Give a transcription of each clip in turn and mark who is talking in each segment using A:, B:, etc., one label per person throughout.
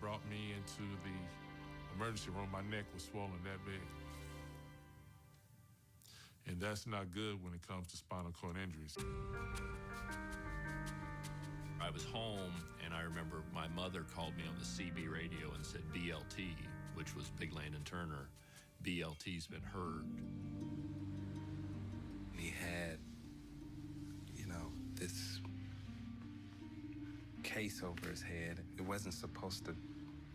A: brought me into the emergency room, my neck was swollen that big. And that's not good when it comes to spinal cord injuries.
B: I was home, and I remember my mother called me on the CB radio and said BLT, which was Big Landon Turner. BLT's been heard.
C: He had, you know, this case over his head. It wasn't supposed to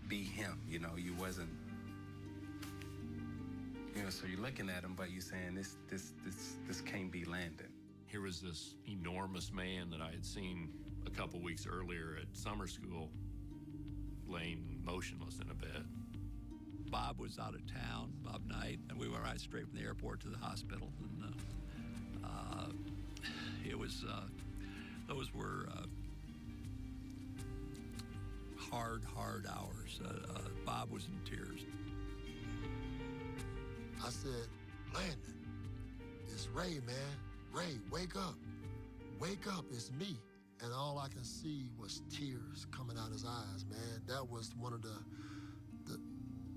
C: be him, you know, you wasn't, you know, so you're looking at him, but you're saying this can't be Landon.
B: Here was this enormous man that I had seen a couple weeks earlier at summer school, laying motionless in a bed.
D: Bob was out of town, Bob Knight, and we went right straight from the airport to the hospital. And it was, those were hard hours. Bob was in tears.
E: I said, Landon, it's Ray, man. Ray, wake up. Wake up, it's me. And all I can see was tears coming out his eyes, man. That was one of the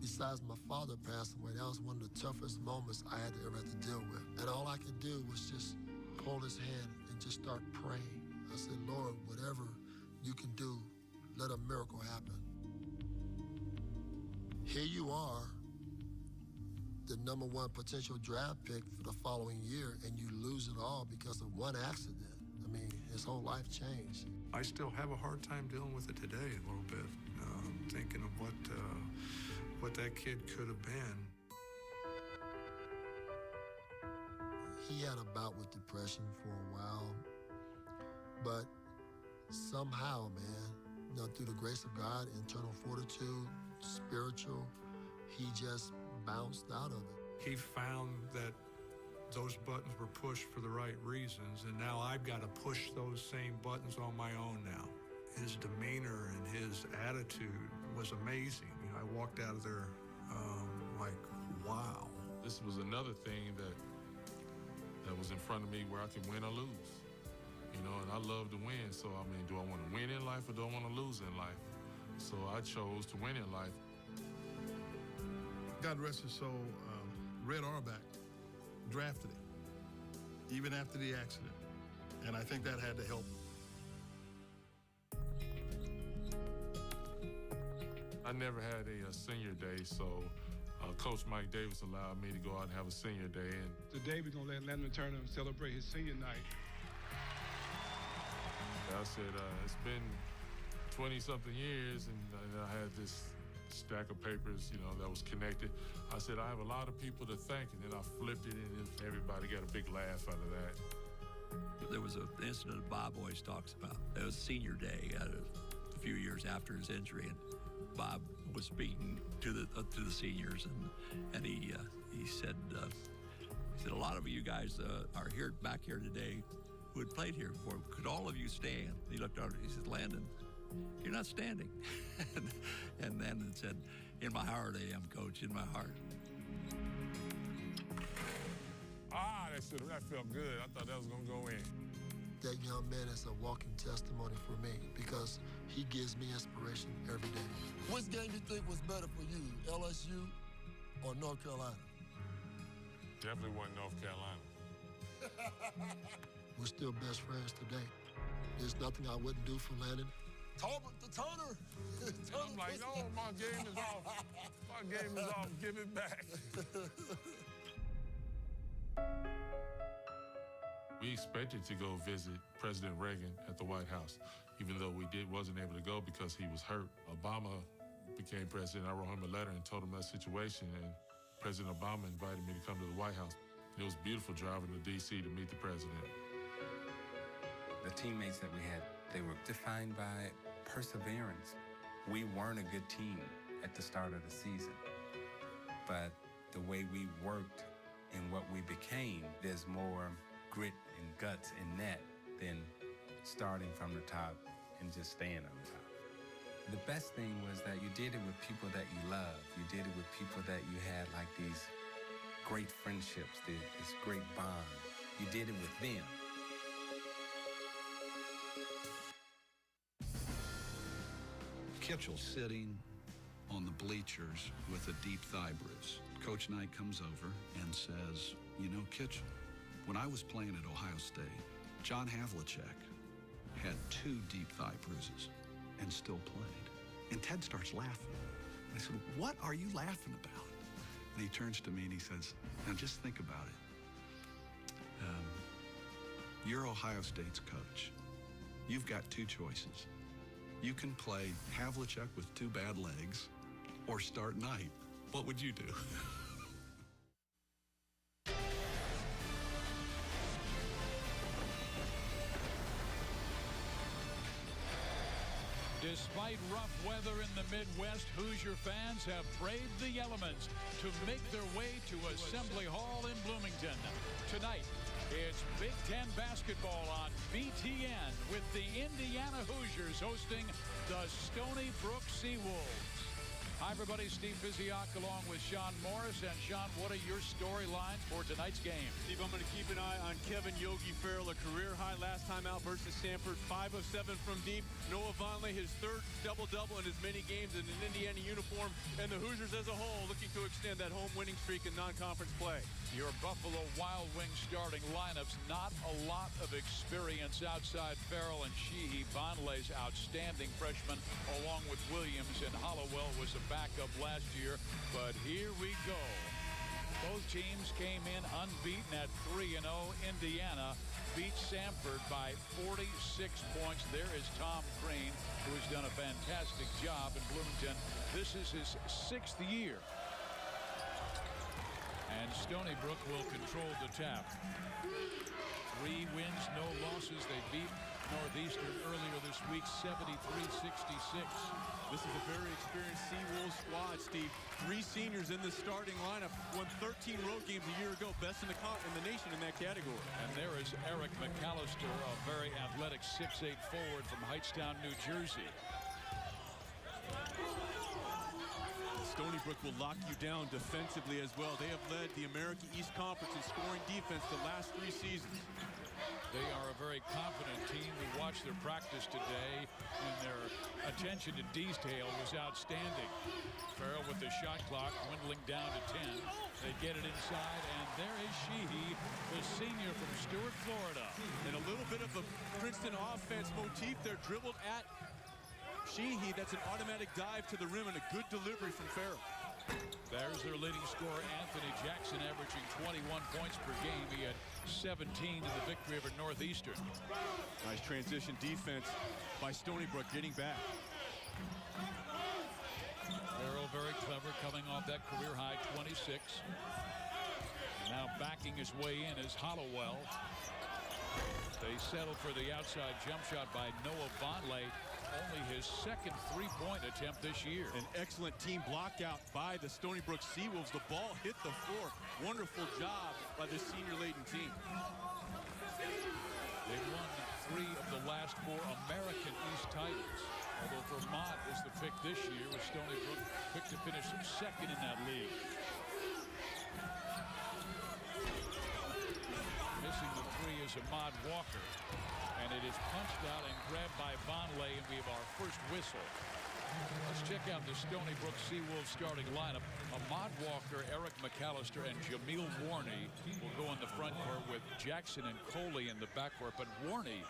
E: besides my father passing away, that was one of the toughest moments I had to ever have to deal with. And all I could do was just hold his hand and just start praying. I said, Lord, whatever you can do, let a miracle happen. Here you are, the #1 potential draft pick for the following year, and you lose it all because of one accident. I mean, his whole life changed.
F: I still have a hard time dealing with it today a little bit, thinking of what that kid could have been.
E: He had a bout with depression for a while, but somehow, man, you know, through the grace of God, internal fortitude, spiritual, he just bounced out of it.
F: He found that those buttons were pushed for the right reasons, and now I've got to push those same buttons on my own now. His demeanor and his attitude was amazing. You know, I walked out of there like, wow.
A: This was another thing that was in front of me where I could win or lose. You know, and I love to win, so I mean, do I want to win in life or do I want to lose in life? So I chose to win in life.
G: God rest his soul, Red Auerbach drafted him, even after the accident. And I think that had to help.
A: I never had a senior day, so Coach Mike Davis allowed me to go out and have a senior day. And
H: today we're gonna let Landon Turner celebrate his senior night.
A: I said, it's been 20-something years, and I had this stack of papers, you know, that was connected. I said, I have a lot of people to thank, and then I flipped it, and everybody got a big laugh out of that.
D: There was an incident Bob always talks about. It was senior day a few years after his injury, and Bob was speaking to the seniors, and he said, a lot of you guys are here back here today who had played here before. Could all of you stand? And he looked out, he said, Landon, you're not standing. And then it said, in my heart I am, Coach, in my heart.
A: That felt good. I thought that was going to go in.
E: That young man is a walking testimony for me because he gives me inspiration every day. Which game do you think was better for you, LSU or North Carolina?
A: Definitely wasn't North Carolina.
E: We're still best friends today. There's nothing I wouldn't do for Landon. Talbot the Turner.
A: I'm like, no, my game is off. My game is off. Give it back. We expected to go visit President Reagan at the White House, even though we wasn't able to go because he was hurt. Obama became president. I wrote him a letter and told him that situation, and President Obama invited me to come to the White House. It was beautiful driving to D.C. to meet the president.
C: The teammates that we had, they were defined by perseverance. We weren't a good team at the start of the season, but the way we worked and what we became, there's more grit and guts in that than starting from the top and just staying on the top. The best thing was that you did it with people that you love. You did it with people that you had like these great friendships, this great bond. You did it with them.
I: Kitchell sitting on the bleachers with a deep thigh bruise. Coach Knight comes over and says, you know, Kitchell, when I was playing at Ohio State, John Havlicek had 2 deep thigh bruises and still played. And Ted starts laughing. I said, what are you laughing about? And he turns to me and he says, now just think about it. You're Ohio State's coach. You've got 2 choices. You can play Havlicek with 2 bad legs or start Knight. What would you do?
J: Despite rough weather in the Midwest, Hoosier fans have braved the elements to make their way to Assembly Hall in Bloomington. Tonight, it's Big Ten basketball on BTN with the Indiana Hoosiers hosting the Stony Brook Seawolves. Hi, everybody. Steve Biziak along with Sean Morris. And, Sean, what are your storylines for tonight's game?
K: Steve, I'm going to keep an eye on Kevin Yogi Farrell, a career high last time out versus Stanford, 5 of 7 from deep. Noah Vonleh, his 3rd double-double in as many games in an Indiana uniform. And the Hoosiers as a whole looking to extend that home winning streak in non-conference play.
J: Your Buffalo Wild Wings starting lineups, not a lot of experience outside Farrell and Sheehy. Vonleh's outstanding freshman, along with Williams, and Hollowell was a backup last year. But here we go. Both teams came in unbeaten at 3-0. Indiana beat Samford by 46 points. There is Tom Crean, who has done a fantastic job in Bloomington. This is his 6th year. And Stony Brook will control the tap. 3 wins, no losses. They beat Northeastern earlier this week, 73-66.
K: This is a very experienced Seawolves squad, Steve. 3 seniors in the starting lineup. Won 13 road games a year ago. Best in the nation in that category.
J: And there is Eric McAllister, a very athletic 6'8" forward from Hightstown, New Jersey.
K: Stony Brook will lock you down defensively as well. They have led the American East Conference in scoring defense the last 3 seasons.
J: They are a very confident team. We watched their practice today, and their attention to detail was outstanding. Farrell with the shot clock dwindling down to 10. They get it inside, and there is Sheehy, the senior from Stuart, Florida.
K: And a little bit of a Princeton offense motif there, dribbled at Sheehy. That's an automatic dive to the rim and a good delivery from Farrell.
J: There's their leading scorer, Anthony Jackson, averaging 21 points per game. He had 17 in the victory over Northeastern.
K: Nice transition defense by Stony Brook, getting back.
J: Farrell very clever, coming off that career high 26. Now backing his way in is Hollowell. They settle for the outside jump shot by Noah Vonleh. Only his 2nd 3-point attempt this year.
K: An excellent team block out by the Stony Brook Seawolves. The ball hit the floor. Wonderful job by the senior-laden team.
J: They've won 3 of the last 4 American East titles. Although Vermont is the pick this year, with Stony Brook picked to finish 2nd in that league. Missing the 3 is Ahmad Walker. And it is punched out and grabbed by Vonleh, and we have our first whistle. Let's check out the Stony Brook Seawolves starting lineup. Ahmad Walker, Eric McAllister, and Jameel Warney will go in the front court with Jackson and Coley in the backcourt. But Warney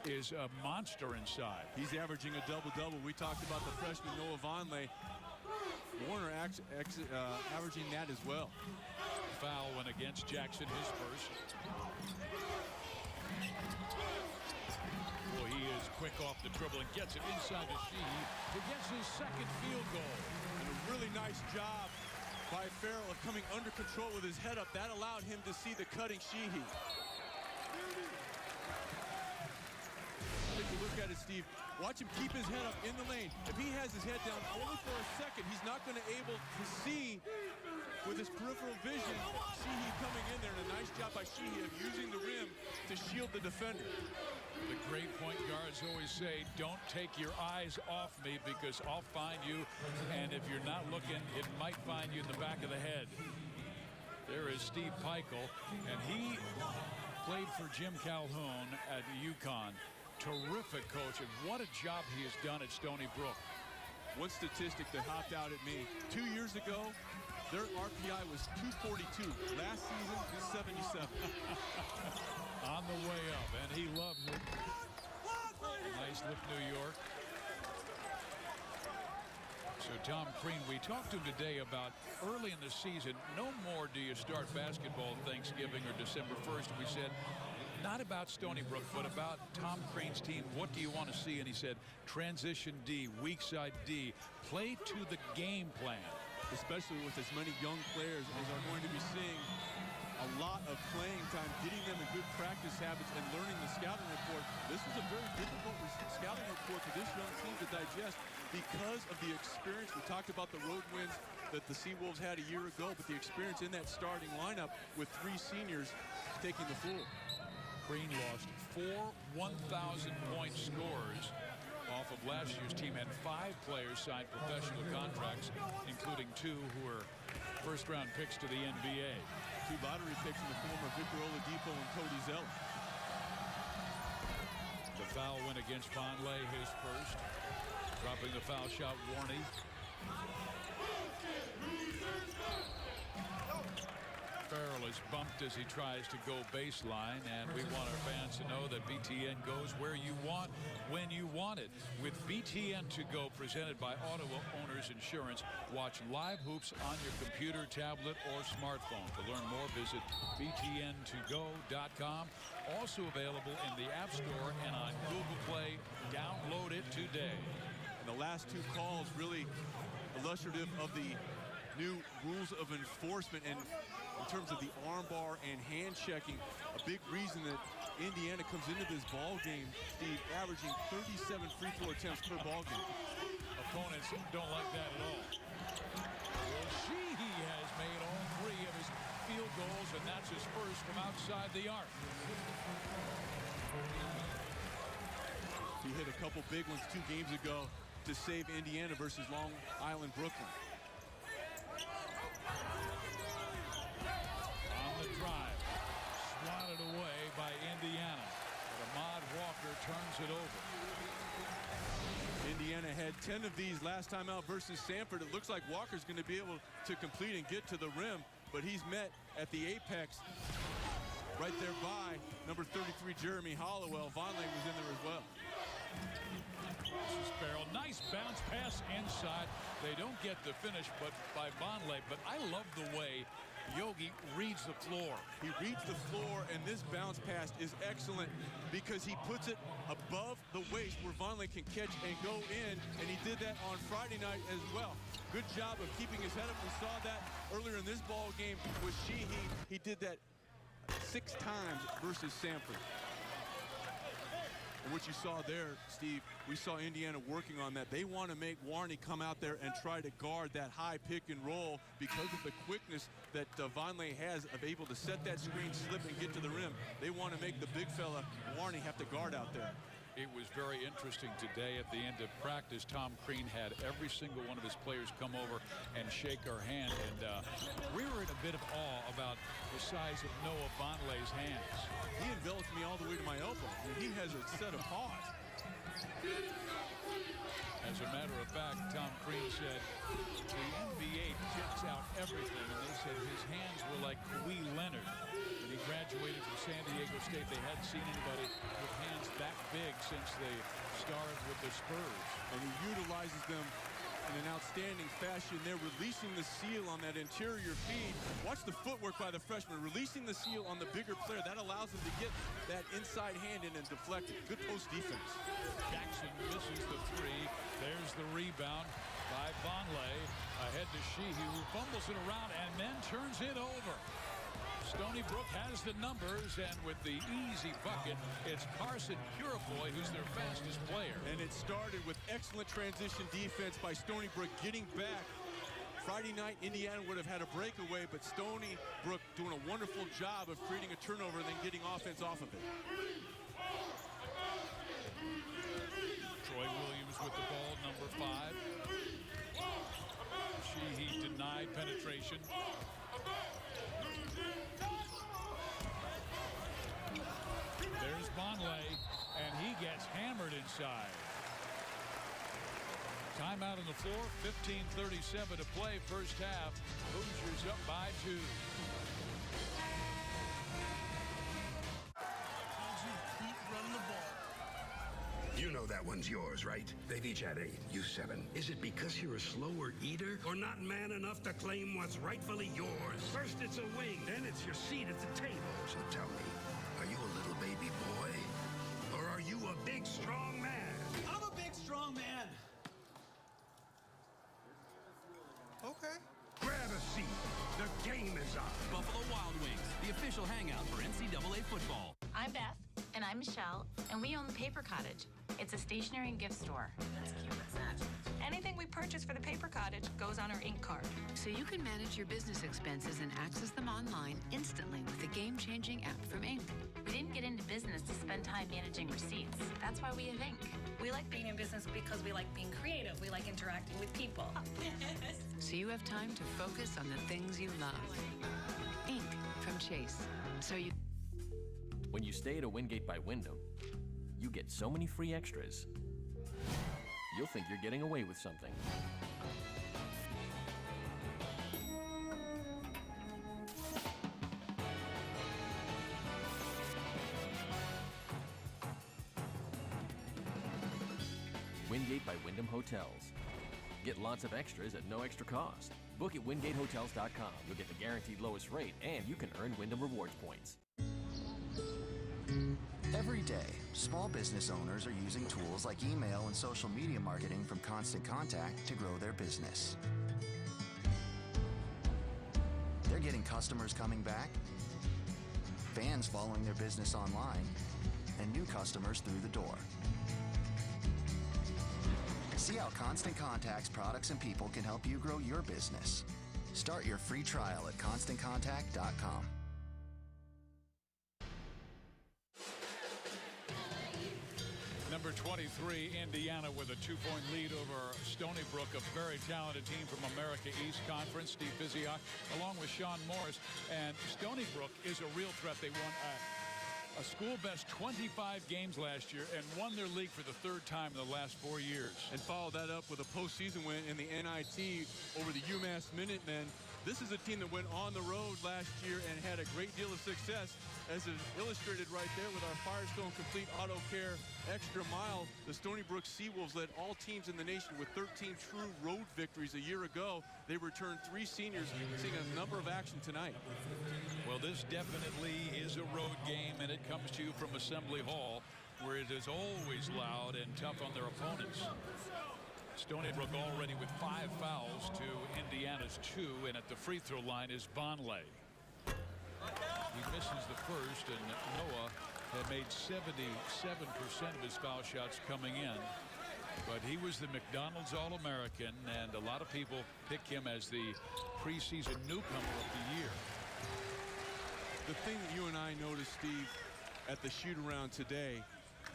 J: is a monster inside.
K: He's averaging a double-double. We talked about the freshman Noah Vonleh. Warner averaging that as well.
J: Foul went against Jackson, his first. Well, he is quick off the dribble and gets it inside to Sheehy, who gets his 2nd field goal.
K: And a really nice job by Farrell of coming under control with his head up. That allowed him to see the cutting Sheehy. Take a look at it, Steve. Watch him keep his head up in the lane. If he has his head down only for a second, he's not going to be able to see with his peripheral vision Sheehy coming in there. And a nice job by Sheehy of using the rim to shield the defender.
J: The great point guards always say, don't take your eyes off me because I'll find you. And if you're not looking, it might find you in the back of the head. There is Steve Peichel, and he played for Jim Calhoun at UConn. Terrific coach, and what a job he has done at Stony Brook.
K: one statistic that hopped out at me. 2 years ago, their RPI was 242. Last season, 77.
J: On the way up, and he loves it. Nice lift, New York. So Tom Crean, we talked to him today about early in the season, no more do you start basketball Thanksgiving or December 1st. We said, not about Stony Brook, but about Tom Crean's team. What do you want to see? And he said, transition D, weak side D, play to the game plan.
K: Especially with as many young players as are going to be seeing a lot of playing time, getting them in good practice habits and learning the scouting report. This was a very difficult scouting report for this young team to digest because of the experience. We talked about the road wins that the Seawolves had a year ago, but the experience in that starting lineup with 3 seniors taking the floor.
J: Crean lost 4 1,000-point scores off of last year's team, and 5 players signed professional contracts, including 2 who were first-round picks to the NBA.
K: 2 lottery picks in the form of Victor Oladipo and Cody Zeller.
J: The foul went against Vonleh, his first. Dropping the foul shot, Warney. Farrell is bumped as he tries to go baseline, and we want our fans to know that BTN goes where you want, when you want it. With BTN to go, presented by Auto Owners Insurance, watch live hoops on your computer, tablet, or smartphone. To learn more, visit btn2go.com. Also available in the App Store and on Google Play. Download it today.
K: And the last 2 calls really illustrative of the new rules of enforcement, and in terms of the armbar and hand checking, a big reason that Indiana comes into this ball game, Steve, averaging 37 free throw attempts per ball game.
J: Opponents don't like that at all. Well, Sheehy has made all 3 of his field goals, and that's his first from outside the arc.
K: He hit a couple big ones 2 games ago to save Indiana versus Long Island, Brooklyn.
J: Drive swatted away by Indiana, but Ahmad Walker turns it over.
K: Indiana had 10 of these last time out versus Sanford. It looks like Walker's going to be able to complete and get to the rim, but he's met at the apex right there by number 33 Jeremy Hollowell. Vonleh was in there as well.
J: This is Farrell. Nice bounce pass inside. They don't get the finish but by Vonleh, but I love the way Yogi reads the floor.
K: He reads the floor, and this bounce pass is excellent because he puts it above the waist where Vonleh can catch and go in, and he did that on Friday night as well. Good job of keeping his head up. We saw that earlier in this ball game with Sheehy. He did that 6 times versus Sanford. And what you saw there, Steve, we saw Indiana working on that. They want to make Warney come out there and try to guard that high pick and roll because of the quickness that Vonleh has of able to set that screen, slip, and get to the rim. They want to make the big fella, Warney, have to guard out there.
J: It was very interesting today at the end of practice. Tom Crean had every single one of his players come over and shake our hand, and we were in a bit of awe about the size of Noah Vonleh's hands.
K: He enveloped me all the way to my elbow, and he has a set of paws.
J: As a matter of fact, Tom Crean said the NBA checks out everything, and they said his hands were like Kawhi Leonard. When he graduated from San Diego State, they hadn't seen anybody with hands that big since they started with the Spurs.
K: And he utilizes them in an outstanding fashion. They're releasing the seal on that interior feed. Watch the footwork by the freshman, releasing the seal on the bigger player. That allows him to get that inside hand in and deflect it. Good post defense.
J: Jackson misses the 3. There's the rebound by Vonleh. Ahead to Sheehy, who fumbles it around and then turns it over. Stony Brook has the numbers, and with the easy bucket, it's Carson Puriefoy who's their fastest player.
K: And it started with excellent transition defense by Stony Brook getting back. Friday night, Indiana would have had a breakaway, but Stony Brook doing a wonderful job of creating a turnover and then getting offense off of it.
J: Troy Williams with the ball, number 5. Sheehy denied penetration. There's Vonleh, and he gets hammered inside. Timeout on the floor. 15:37 to play first half. Hoosiers up by 2.
L: Keep running the ball.
M: You know that one's yours, right? They've each had 8, you 7. Is it because you're a slower eater or not man enough to claim what's rightfully yours? First it's a wing, then it's your seat at the table. So tell me, are you a little baby boy? Or are you a big, strong man?
L: I'm a big, strong man. Okay.
M: Grab a seat. The game is on.
N: Buffalo Wild Wings, the official hangout for NCAA football.
O: I'm Beth. And I'm Michelle, and we own the Paper Cottage. It's a stationery and gift store. That's cute, that's that. Anything we purchase for the Paper Cottage goes on our ink card.
P: So you can manage your business expenses and access them online instantly with the game-changing app from Ink.
O: We didn't get into business to spend time managing receipts. That's why we have Ink.
Q: We like being in business because we like being creative. We like interacting with people.
P: So you have time to focus on the things you love. Ink from Chase. So you...
R: When you stay at a Wingate by Wyndham, you get so many free extras, you'll think you're getting away with something. Wingate by Wyndham Hotels. Get lots of extras at no extra cost. Book at WingateHotels.com. You'll get the guaranteed lowest rate, and you can earn Wyndham Rewards points.
S: Every day, small business owners are using tools like email and social media marketing from Constant Contact to grow their business. They're getting customers coming back, fans following their business online, and new customers through the door. See how Constant Contact's products and people can help you grow your business. Start your free trial at ConstantContact.com.
J: Number 23, Indiana, with a 2-point lead over Stony Brook, a very talented team from America East Conference. Steve Biziak, along with Sean Morris. And Stony Brook is a real threat. They won a school-best 25 games last year and won their league for the 3rd time in the last 4 years.
K: And followed that up with a postseason win in the NIT over the UMass Minutemen. This is a team that went on the road last year and had a great deal of success, as is illustrated right there with our Firestone Complete Auto Care Extra Mile. The Stony Brook Seawolves led all teams in the nation with 13 true road victories a year ago. They returned 3 seniors, seeing a number of action tonight.
J: Well, this definitely is a road game, and it comes to you from Assembly Hall, where it is always loud and tough on their opponents. Stony Brook already with 5 fouls to Indiana's 2, and at the free throw line is Vonleh. He misses the first, and Noah had made 77% of his foul shots coming in. But he was the McDonald's All-American, and a lot of people pick him as the preseason newcomer of the year.
K: The thing that you and I noticed, Steve, at the shoot-around today,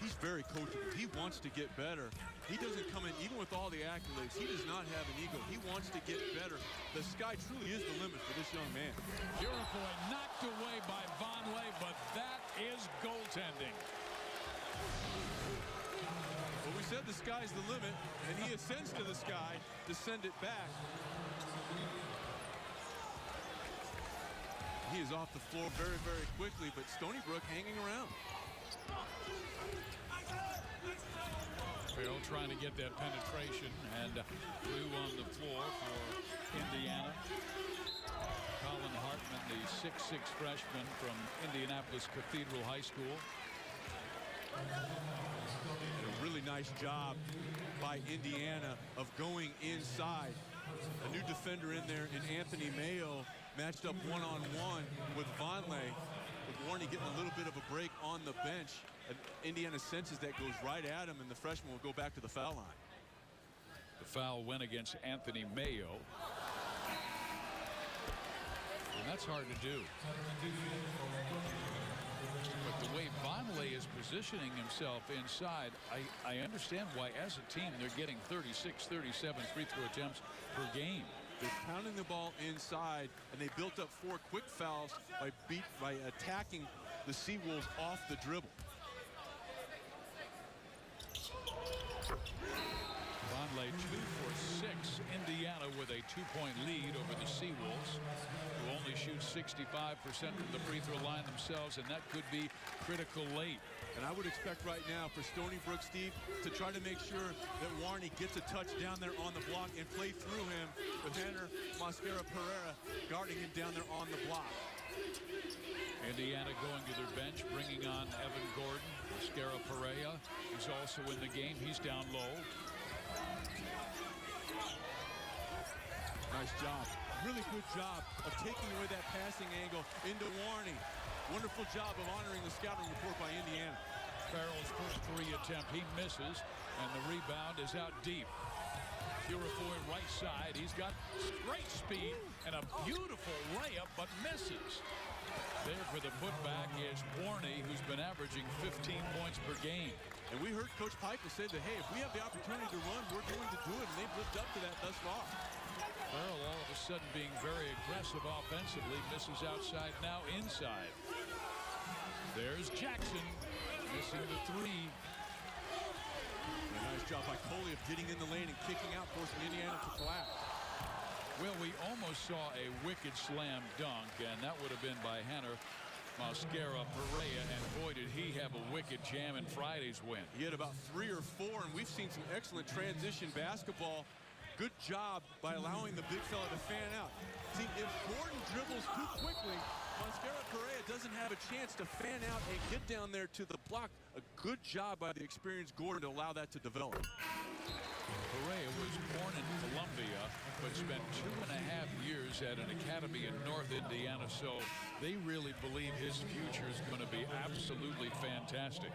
K: he's very coachable. He wants to get better. He doesn't come in, even with all the accolades, he does not have an ego. He wants to get better. The sky truly is the limit for this young man.
J: Puriefoy knocked away by Vonleh, but that is goaltending.
K: Well, we said the sky's the limit, and he ascends to the sky to send it back. He is off the floor very, very quickly, but Stony Brook hanging around.
J: Farrell trying to get that penetration, and Blue on the floor for Indiana. Colin Hartman, the 6'6" freshman from Indianapolis Cathedral High School.
K: A really nice job by Indiana of going inside. A new defender in there in Anthony Mayo, matched up one-on-one with Vonleh, with Warney getting a little bit of a break on the bench. And Indiana senses that, goes right at him, and the freshman will go back to the foul line.
J: The foul went against Anthony Mayo. And that's hard to do. But the way Vonleh is positioning himself inside, I understand why, as a team, they're getting 36, 37 free throw attempts per game.
K: They're pounding the ball inside, and they built up 4 quick fouls by attacking the Seawolves off the dribble.
J: Vonleh 2 puts Indiana with a 2-point lead over the Seawolves, who only shoot 65% from the free throw line themselves, and that could be critical late.
K: And I would expect right now for Stony Brook, Steve, to try to make sure that Warney gets a touch down there on the block and play through him with Henner Mosquera-Pereira guarding him down there on the block.
J: Indiana going to their bench, bringing on Evan Gordon. Mosquera-Pereira is also in the game. He's down low.
K: Nice job. Really good job of taking away that passing angle into Warney. Wonderful job of honoring the scouting report by Indiana.
J: Farrell's first 3 attempt, he misses, and the rebound is out deep. Puriefoy right side. He's got great speed and a beautiful layup, but misses. There for the putback is Warney, who's been averaging 15 points per game.
K: And we heard Coach Piper say that, hey, if we have the opportunity to run, we're going to do it, and they've lived up to that thus far.
J: Farrell all of a sudden being very aggressive offensively, misses outside, now inside. There's Jackson, missing the 3.
K: A nice job by Coley of getting in the lane and kicking out, forcing Indiana to collapse.
J: Well, we almost saw a wicked slam dunk, and that would have been by Henner Mosquera-Pereira, and boy, did he have a wicked jam in Friday's win.
K: He had about 3 or 4, and we've seen some excellent transition basketball. Good job by allowing the big fella to fan out. See, if Gordon dribbles too quickly, Mosquera-Pereira doesn't have a chance to fan out and get down there to the block. A good job by the experienced Gordon to allow that to develop.
J: Pereira was born in Columbia, but spent 2.5 years at an academy in North Indiana, so they really believe his future is going to be absolutely fantastic.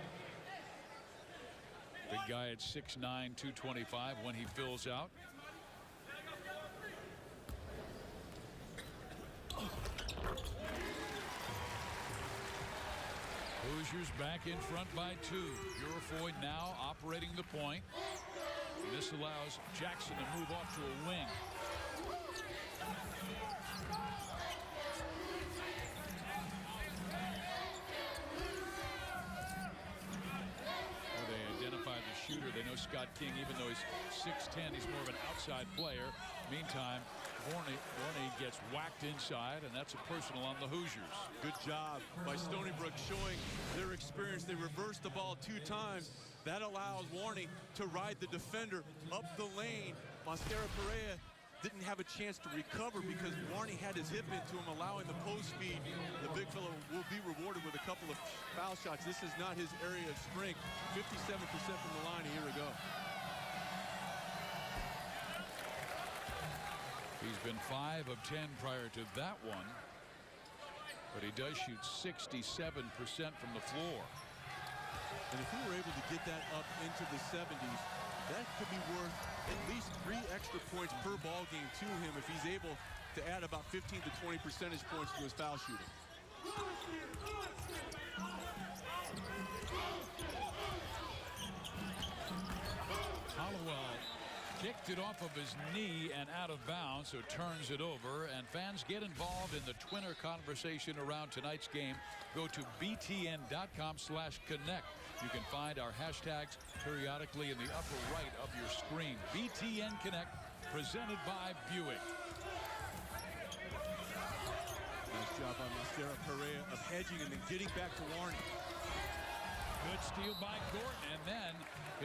J: Big guy at 6'9", 225 when he fills out. Hoosiers back in front by 2. Puriefoy now operating the point. And this allows Jackson to move off to a wing. They identify the shooter. They know Scott King, even though he's 6'10", he's more of an outside player. Meantime, Warney gets whacked inside, and that's a personal on the Hoosiers.
K: Good job by Stony Brook showing their experience. They reversed the ball 2 times. That allows Warney to ride the defender up the lane. Mosquera-Pereira didn't have a chance to recover because Warney had his hip into him, allowing the post speed. The big fellow will be rewarded with a couple of foul shots. This is not his area of strength. 57% from the line a year ago.
J: He's been 5 of 10 prior to that one, but he does shoot 67% from the floor.
K: And if we were able to get that up into the 70s, that could be worth at least 3 extra points per ball game to him if he's able to add about 15 to 20 percentage points to his foul shooting.
J: Hollowell kicked it off of his knee and out of bounds, so turns it over, and fans get involved in the Twinner conversation around tonight's game. Go to btn.com/connect. You can find our hashtags periodically in the upper right of your screen. BTN Connect, presented by Buick.
K: Nice job by Mosquera-Pereira of hedging and then getting back to Warney.
J: Good steal by Gordon, and then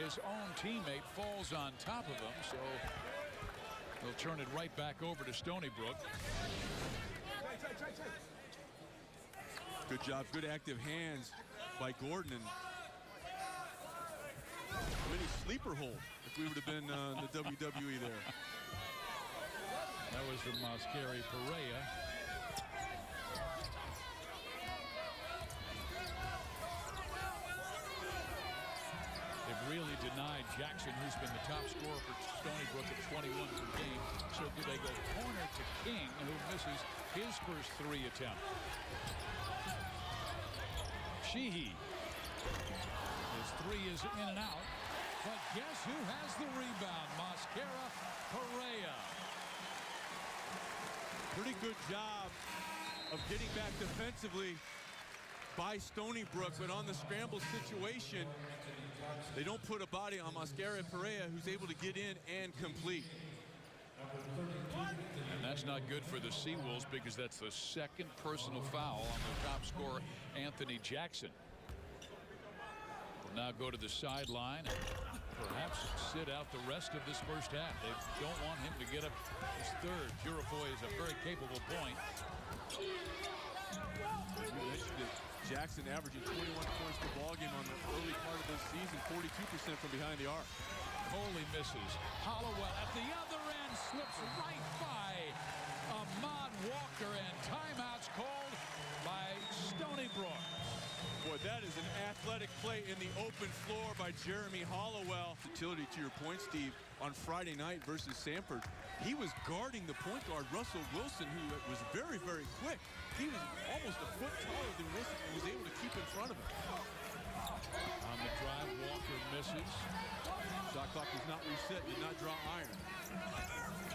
J: his own teammate falls on top of him, so they'll turn it right back over to Stony Brook.
K: Good job, good active hands by Gordon, and mini sleeper hold if we would have been in the WWE there.
J: That was from Mosquera-Pereira. Really denied Jackson, who's been the top scorer for Stony Brook at 21 per game. So do they go corner to King, who misses his first 3 attempts? Sheehy. His 3 is in and out. But guess who has the rebound? Mosquera-Pereira.
K: Pretty good job of getting back defensively by Stony Brook, but on the scramble situation, they don't put a body on Mosquera-Pereira, who's able to get in and complete.
J: And that's not good for the Seawolves because that's the second personal foul on the top scorer, Anthony Jackson. Will now go to the sideline and perhaps sit out the rest of this first half. They don't want him to get up his third. Puriefoy is a very capable point.
K: You mentioned it. Jackson averaging 21 points per ball game on the early part of this season, 42% from behind the arc.
J: Coley misses. Hollowell at the other end slips right by Ahmad Walker, and timeouts called by Stony Brook.
K: Boy, that is an athletic play in the open floor by Jeremy Hollowell. Utility to your point, Steve, on Friday night versus Samford, he was guarding the point guard, Russell Wilson, who was very, very quick. He was almost a foot taller than Wilson and was able to keep in front of him.
J: On the drive, Walker misses.
K: Shot clock does not reset, did not draw iron.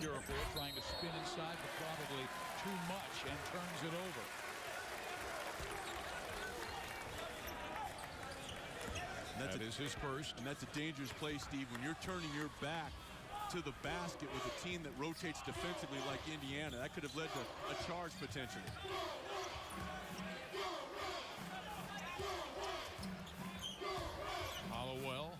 J: Puriefoy trying to spin inside, but probably too much, and turns it over. That is his first.
K: And that's a dangerous play, Steve, when you're turning your back to the basket with a team that rotates defensively like Indiana. That could have led to a charge potentially.
J: Hollowell.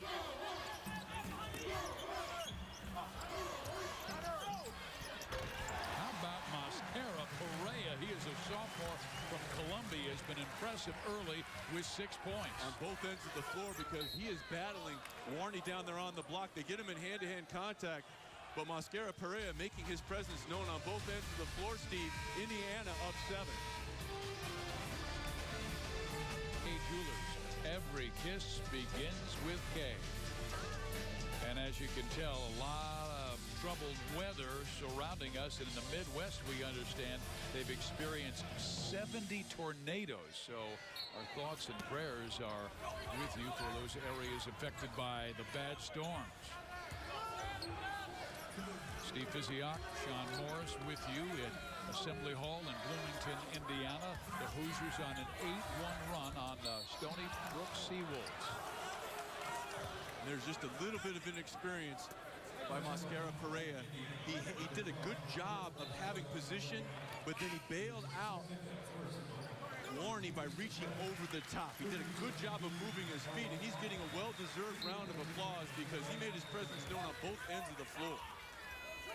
J: How about Mascara Perea? He is a sophomore from Columbia. Has been impressive early with 6 points.
K: On both ends of the floor because he is battling Warney down there on the block. They get him in hand-to-hand contact. But Mascara Perea making his presence known on both ends of the floor, Steve. Indiana up 7.
J: K. Jewelers. Every kiss begins with K. And as you can tell, a lot of troubled weather surrounding us. And in the Midwest, we understand they've experienced 70 tornadoes. So our thoughts and prayers are with you for those areas affected by the bad storms. Steve Physioc, Sean Morris with you at Assembly Hall in Bloomington, Indiana. The Hoosiers on an 8-1 run on the Stony Brook Seawolves.
K: There's just a little bit of inexperience by Mascara Perea. He did a good job of having position, but then he bailed out Warney by reaching over the top. He did a good job of moving his feet, and he's getting a well-deserved round of applause because he made his presence known on both ends of the floor.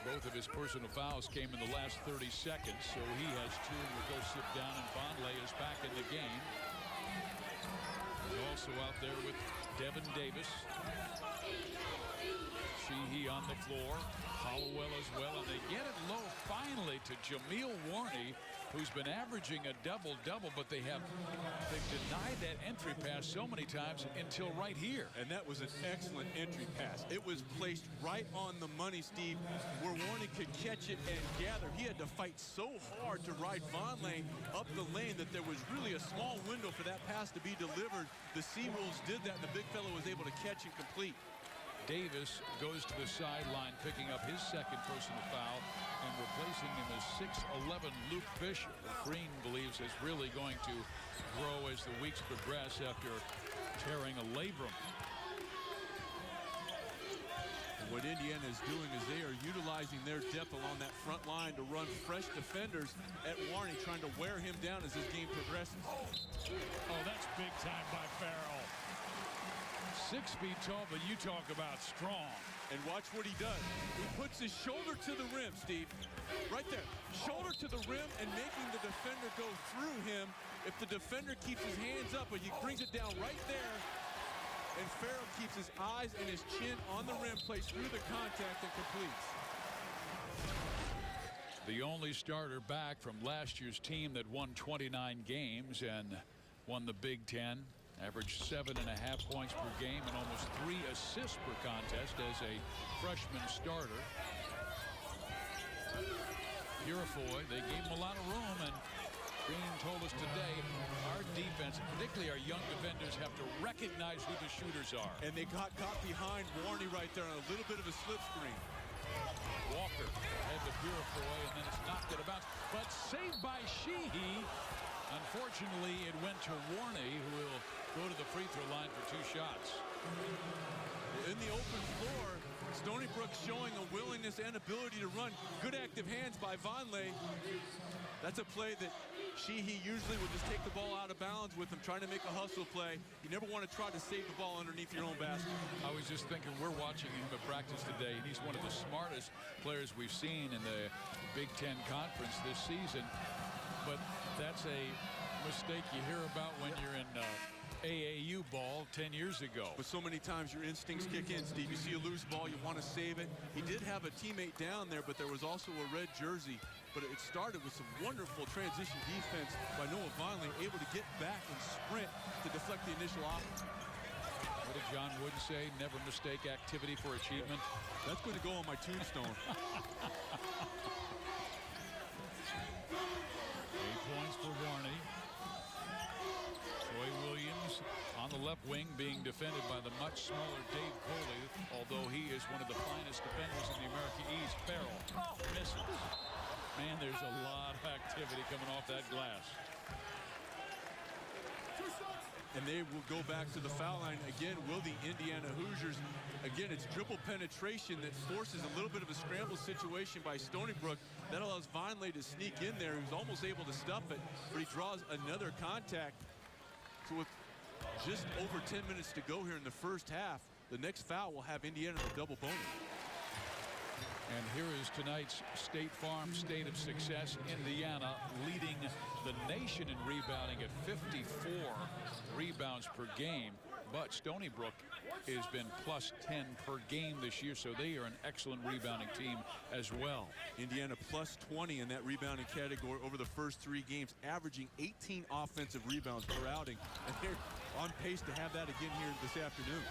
J: Both of his personal fouls came in the last 30 seconds, so he has 2 and will go sit down, and Vonleh is back in the game. He's also out there with Devin Davis. Sheehy on the floor. Hollowell as well, and they get it low finally to Jameel Warney, who's been averaging a double-double, but they've denied that entry pass so many times until right here.
K: And that was an excellent entry pass. It was placed right on the money, Steve, where Warney could catch it and gather. He had to fight so hard to ride Vonleh up the lane that there was really a small window for that pass to be delivered. The Seawolves did that, and the big fellow was able to catch and complete.
J: Davis goes to the sideline, picking up his second personal foul, and replacing him as 6'11" Luke Fisher. Green believes is really going to grow as the weeks progress after tearing a labrum.
K: What Indiana is doing is they are utilizing their depth along that front line to run fresh defenders at Warney, trying to wear him down as this game progresses.
J: Oh, that's big time by Farrell. 6 feet tall, but you talk about strong.
K: And watch what he does. He puts his shoulder to the rim, Steve. Right there. Shoulder to the rim and making the defender go through him. If the defender keeps his hands up, but he brings it down right there. And Farrell keeps his eyes and his chin on the rim, plays through the contact, and completes.
J: The only starter back from last year's team that won 29 games and won the Big Ten. Averaged 7.5 points per game and almost 3 assists per contest as a freshman starter. Puriefoy, they gave him a lot of room, and Green told us today our defense, particularly our young defenders, have to recognize who the shooters are.
K: And they got caught behind Warney right there on a little bit of a slip screen.
J: Walker had the Puriefoy, and then it's knocked it about, but saved by Sheehy. Unfortunately, it went to Warney, who will go to the free throw line for 2 shots.
K: In the open floor, Stony Brook Brook showing a willingness and ability to run. Good active hands by Vonleh. That's a play that Sheehy usually will just take the ball out of bounds with him, trying to make a hustle play. You never want to try to save the ball underneath your own basket.
J: I was just thinking, we're watching him at practice today, and he's one of the smartest players we've seen in the Big Ten Conference this season. But that's a mistake you hear about when you're in AAU ball 10 years ago.
K: But so many times your instincts kick in, Steve. You see a loose ball, you want to save it. He did have a teammate down there, but there was also a red jersey. But it started with some wonderful transition defense by Noah Vonleh, able to get back and sprint to deflect the initial offense.
J: What did John Wooden say? Never mistake activity for achievement.
K: That's going to go on my tombstone.
J: 8 points for Warney. Troy Williams on the left wing being defended by the much smaller Dave Coley, although he is one of the finest defenders in the American East. Farrell misses. Man, there's a lot of activity coming off that glass.
K: And they will go back to the foul line again. Will the Indiana Hoosiers? Again, it's dribble penetration that forces a little bit of a scramble situation by Stony Brook. That allows Vonleh to sneak in there. He was almost able to stuff it, but he draws another contact. So with just over 10 minutes to go here in the first half, the next foul will have Indiana in a double bonus.
J: And here is tonight's State Farm State of Success. Indiana leading the nation in rebounding at 54 rebounds per game. But Stony Brook has been plus 10 per game this year, so they are an excellent rebounding team as well.
K: Indiana plus 20 in that rebounding category over the first 3 games, averaging 18 offensive rebounds per outing. And they're on pace to have that again here this afternoon.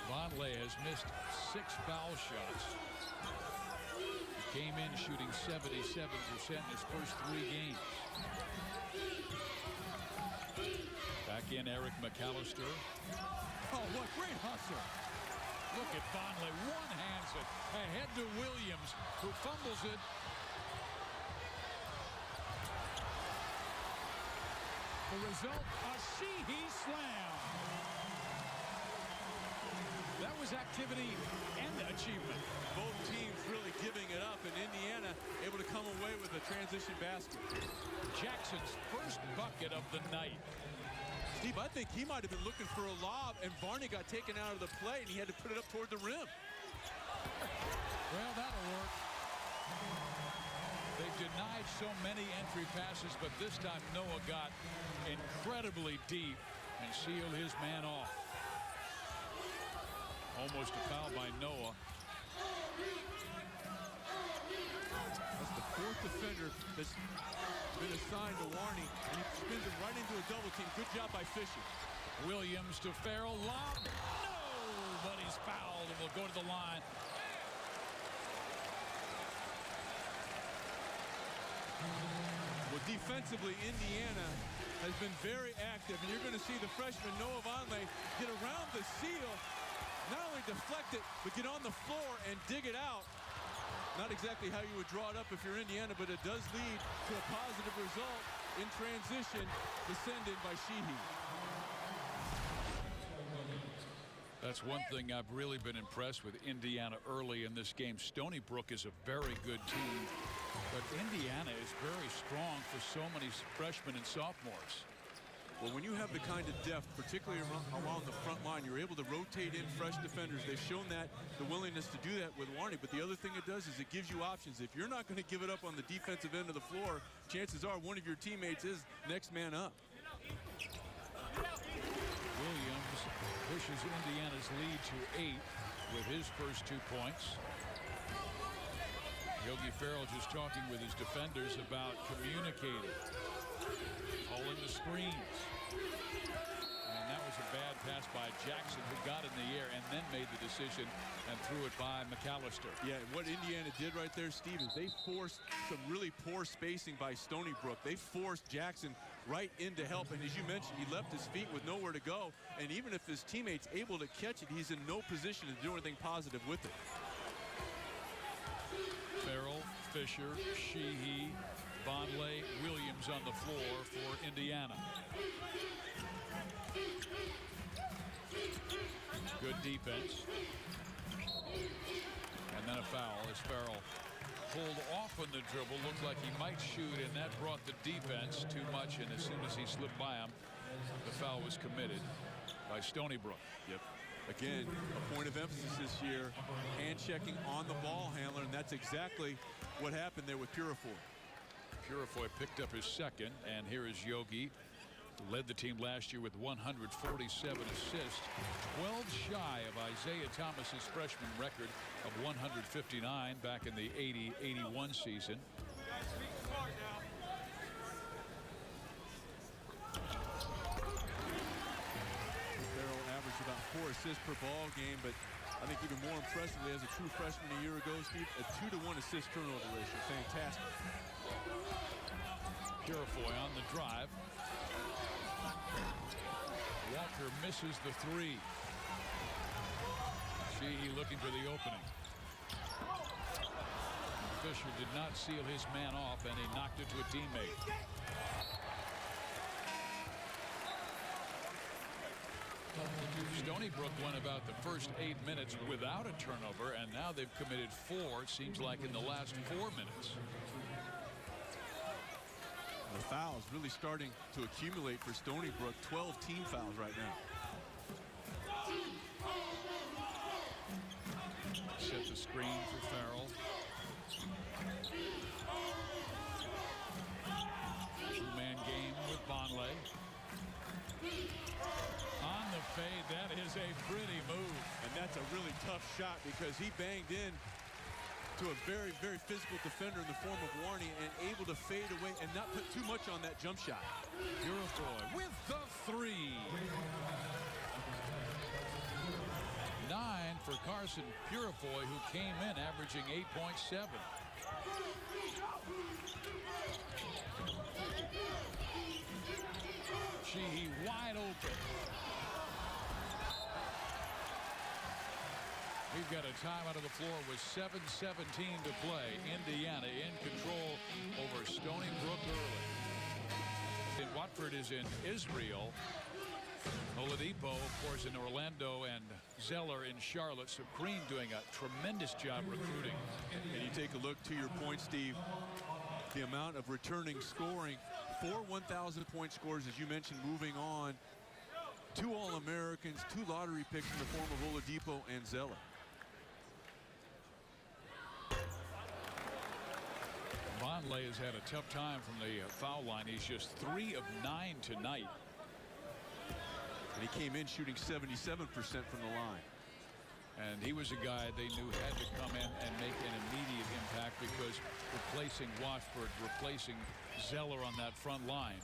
J: Vonleh has missed 6 foul shots. He came in shooting 77% in his first 3 games. Back in Eric McAllister.
K: Oh, what great hustle.
J: Look at Vonleh, one-hands it ahead to Williams, who fumbles it. The result, a Sheehy slam. That was activity and achievement.
K: Both teams really giving it up, and Indiana able to come away with a transition basket.
J: Jackson's first bucket of the night.
K: Steve, I think he might have been looking for a lob, and Varney got taken out of the play, and he had to put it up toward the rim.
J: Well, that'll work. They've denied so many entry passes, but this time Noah got incredibly deep and sealed his man off. Almost a foul by Noah.
K: That's the 4th defender that's been assigned to Warney, and he spins it right into a double team. Good job by Fisher.
J: Williams to Farrell. Lob. No, but he's fouled and will go to the line.
K: Well, defensively, Indiana has been very active, and you're going to see the freshman Noah Vonleh get around the seal, not only deflect it, but get on the floor and dig it out. Not exactly how you would draw it up if you're Indiana, but it does lead to a positive result in transition. The send-in by Sheehy.
J: That's one thing I've really been impressed with Indiana early in this game. Stony Brook is a very good team, but Indiana is very strong for so many freshmen and sophomores.
K: Well, when you have the kind of depth, particularly along the front line, you're able to rotate in fresh defenders. They've shown that, the willingness to do that with Warney. But the other thing it does is it gives you options. If you're not going to give it up on the defensive end of the floor, chances are one of your teammates is next man up.
J: Williams pushes Indiana's lead to 8 with his first 2 points. Yogi Ferrell just talking with his defenders about communicating, calling the screens. And that was a bad pass by Jackson, who got in the air and then made the decision and threw it by McAllister.
K: Yeah, what Indiana did right there, Steve, is they forced some really poor spacing by Stony Brook. They forced Jackson right into help, and as you mentioned, he left his feet with nowhere to go, and even if his teammate's able to catch it, he's in no position to do anything positive with it.
J: Farrell, Fisher, Sheehy, Vonleh, Williams on the floor for Indiana. Good defense. in the dribble. Looked like he might shoot, and that brought the defense too much. And as soon as he slipped by him, the foul was committed by Stony Brook.
K: Yep. Again, a point of emphasis this year, hand checking on the ball handler, and that's exactly what happened there with Puriefoy.
J: Puriefoy picked up his second, and here is Yogi, who led the team last year with 147 assists, 12 shy of Isaiah Thomas's freshman record of 159 back in the 80-81 season.
K: Farrell averaged about 4 assists per ball game, but I think even more impressively, as a true freshman a year ago, Steve, a 2-to-1 assist turnover ratio. Fantastic.
J: Puriefoy on the drive. Walker misses the three. Sheehy looking for the opening. Fisher did not seal his man off, and he knocked it to a teammate. Stony Brook went about the first 8 minutes without a turnover, and now they've committed 4, it seems like, in the last 4 minutes.
K: The fouls really starting to accumulate for Stony Brook. 12 team fouls right now.
J: Set the screen for Farrell. Two-man game with Vonleh. On the fade, that is a pretty move.
K: And that's a really tough shot because he banged in to a very, very physical defender in the form of Warney and able to fade away and not put too much on that jump shot.
J: Puriefoy with the three. 9 for Carson Puriefoy, who came in averaging 8.7. Sheehy wide open. We've got a time out of the floor with 7:17 to play. Indiana in control over Stony Brook early. And Watford is in Israel. Oladipo, of course, in Orlando, and Zeller in Charlotte. So Green doing a tremendous job recruiting.
K: And you take a look to your point, Steve, the amount of returning scoring. 4 1,000-point scores, as you mentioned, moving on. 2 All-Americans, 2 lottery picks in the form of Oladipo and Zeller.
J: Vonleh has had a tough time from the foul line. He's just 3 of 9 tonight.
K: And he came in shooting 77% from the line.
J: And he was a guy they knew had to come in and make an immediate impact because replacing Watford, replacing Zeller on that front line.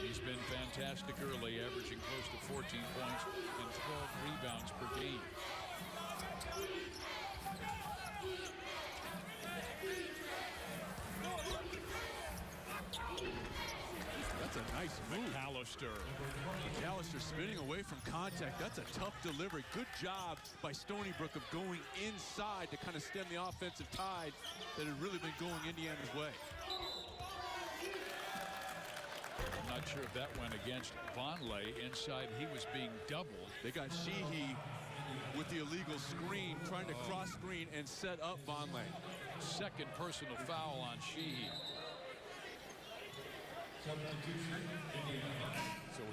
J: He's been fantastic early, averaging close to 14 points and 12 rebounds per game.
K: That's a nice move. McAllister spinning away from contact. That's a tough delivery. Good job by Stony Brook of going inside to kind of stem the offensive tide that had really been going Indiana's way.
J: I'm not sure if that went against Vonleh. Inside, he was being doubled.
K: They got Sheehy with the illegal screen, trying to cross screen and set up Vonleh.
J: Second personal foul on Sheehy. So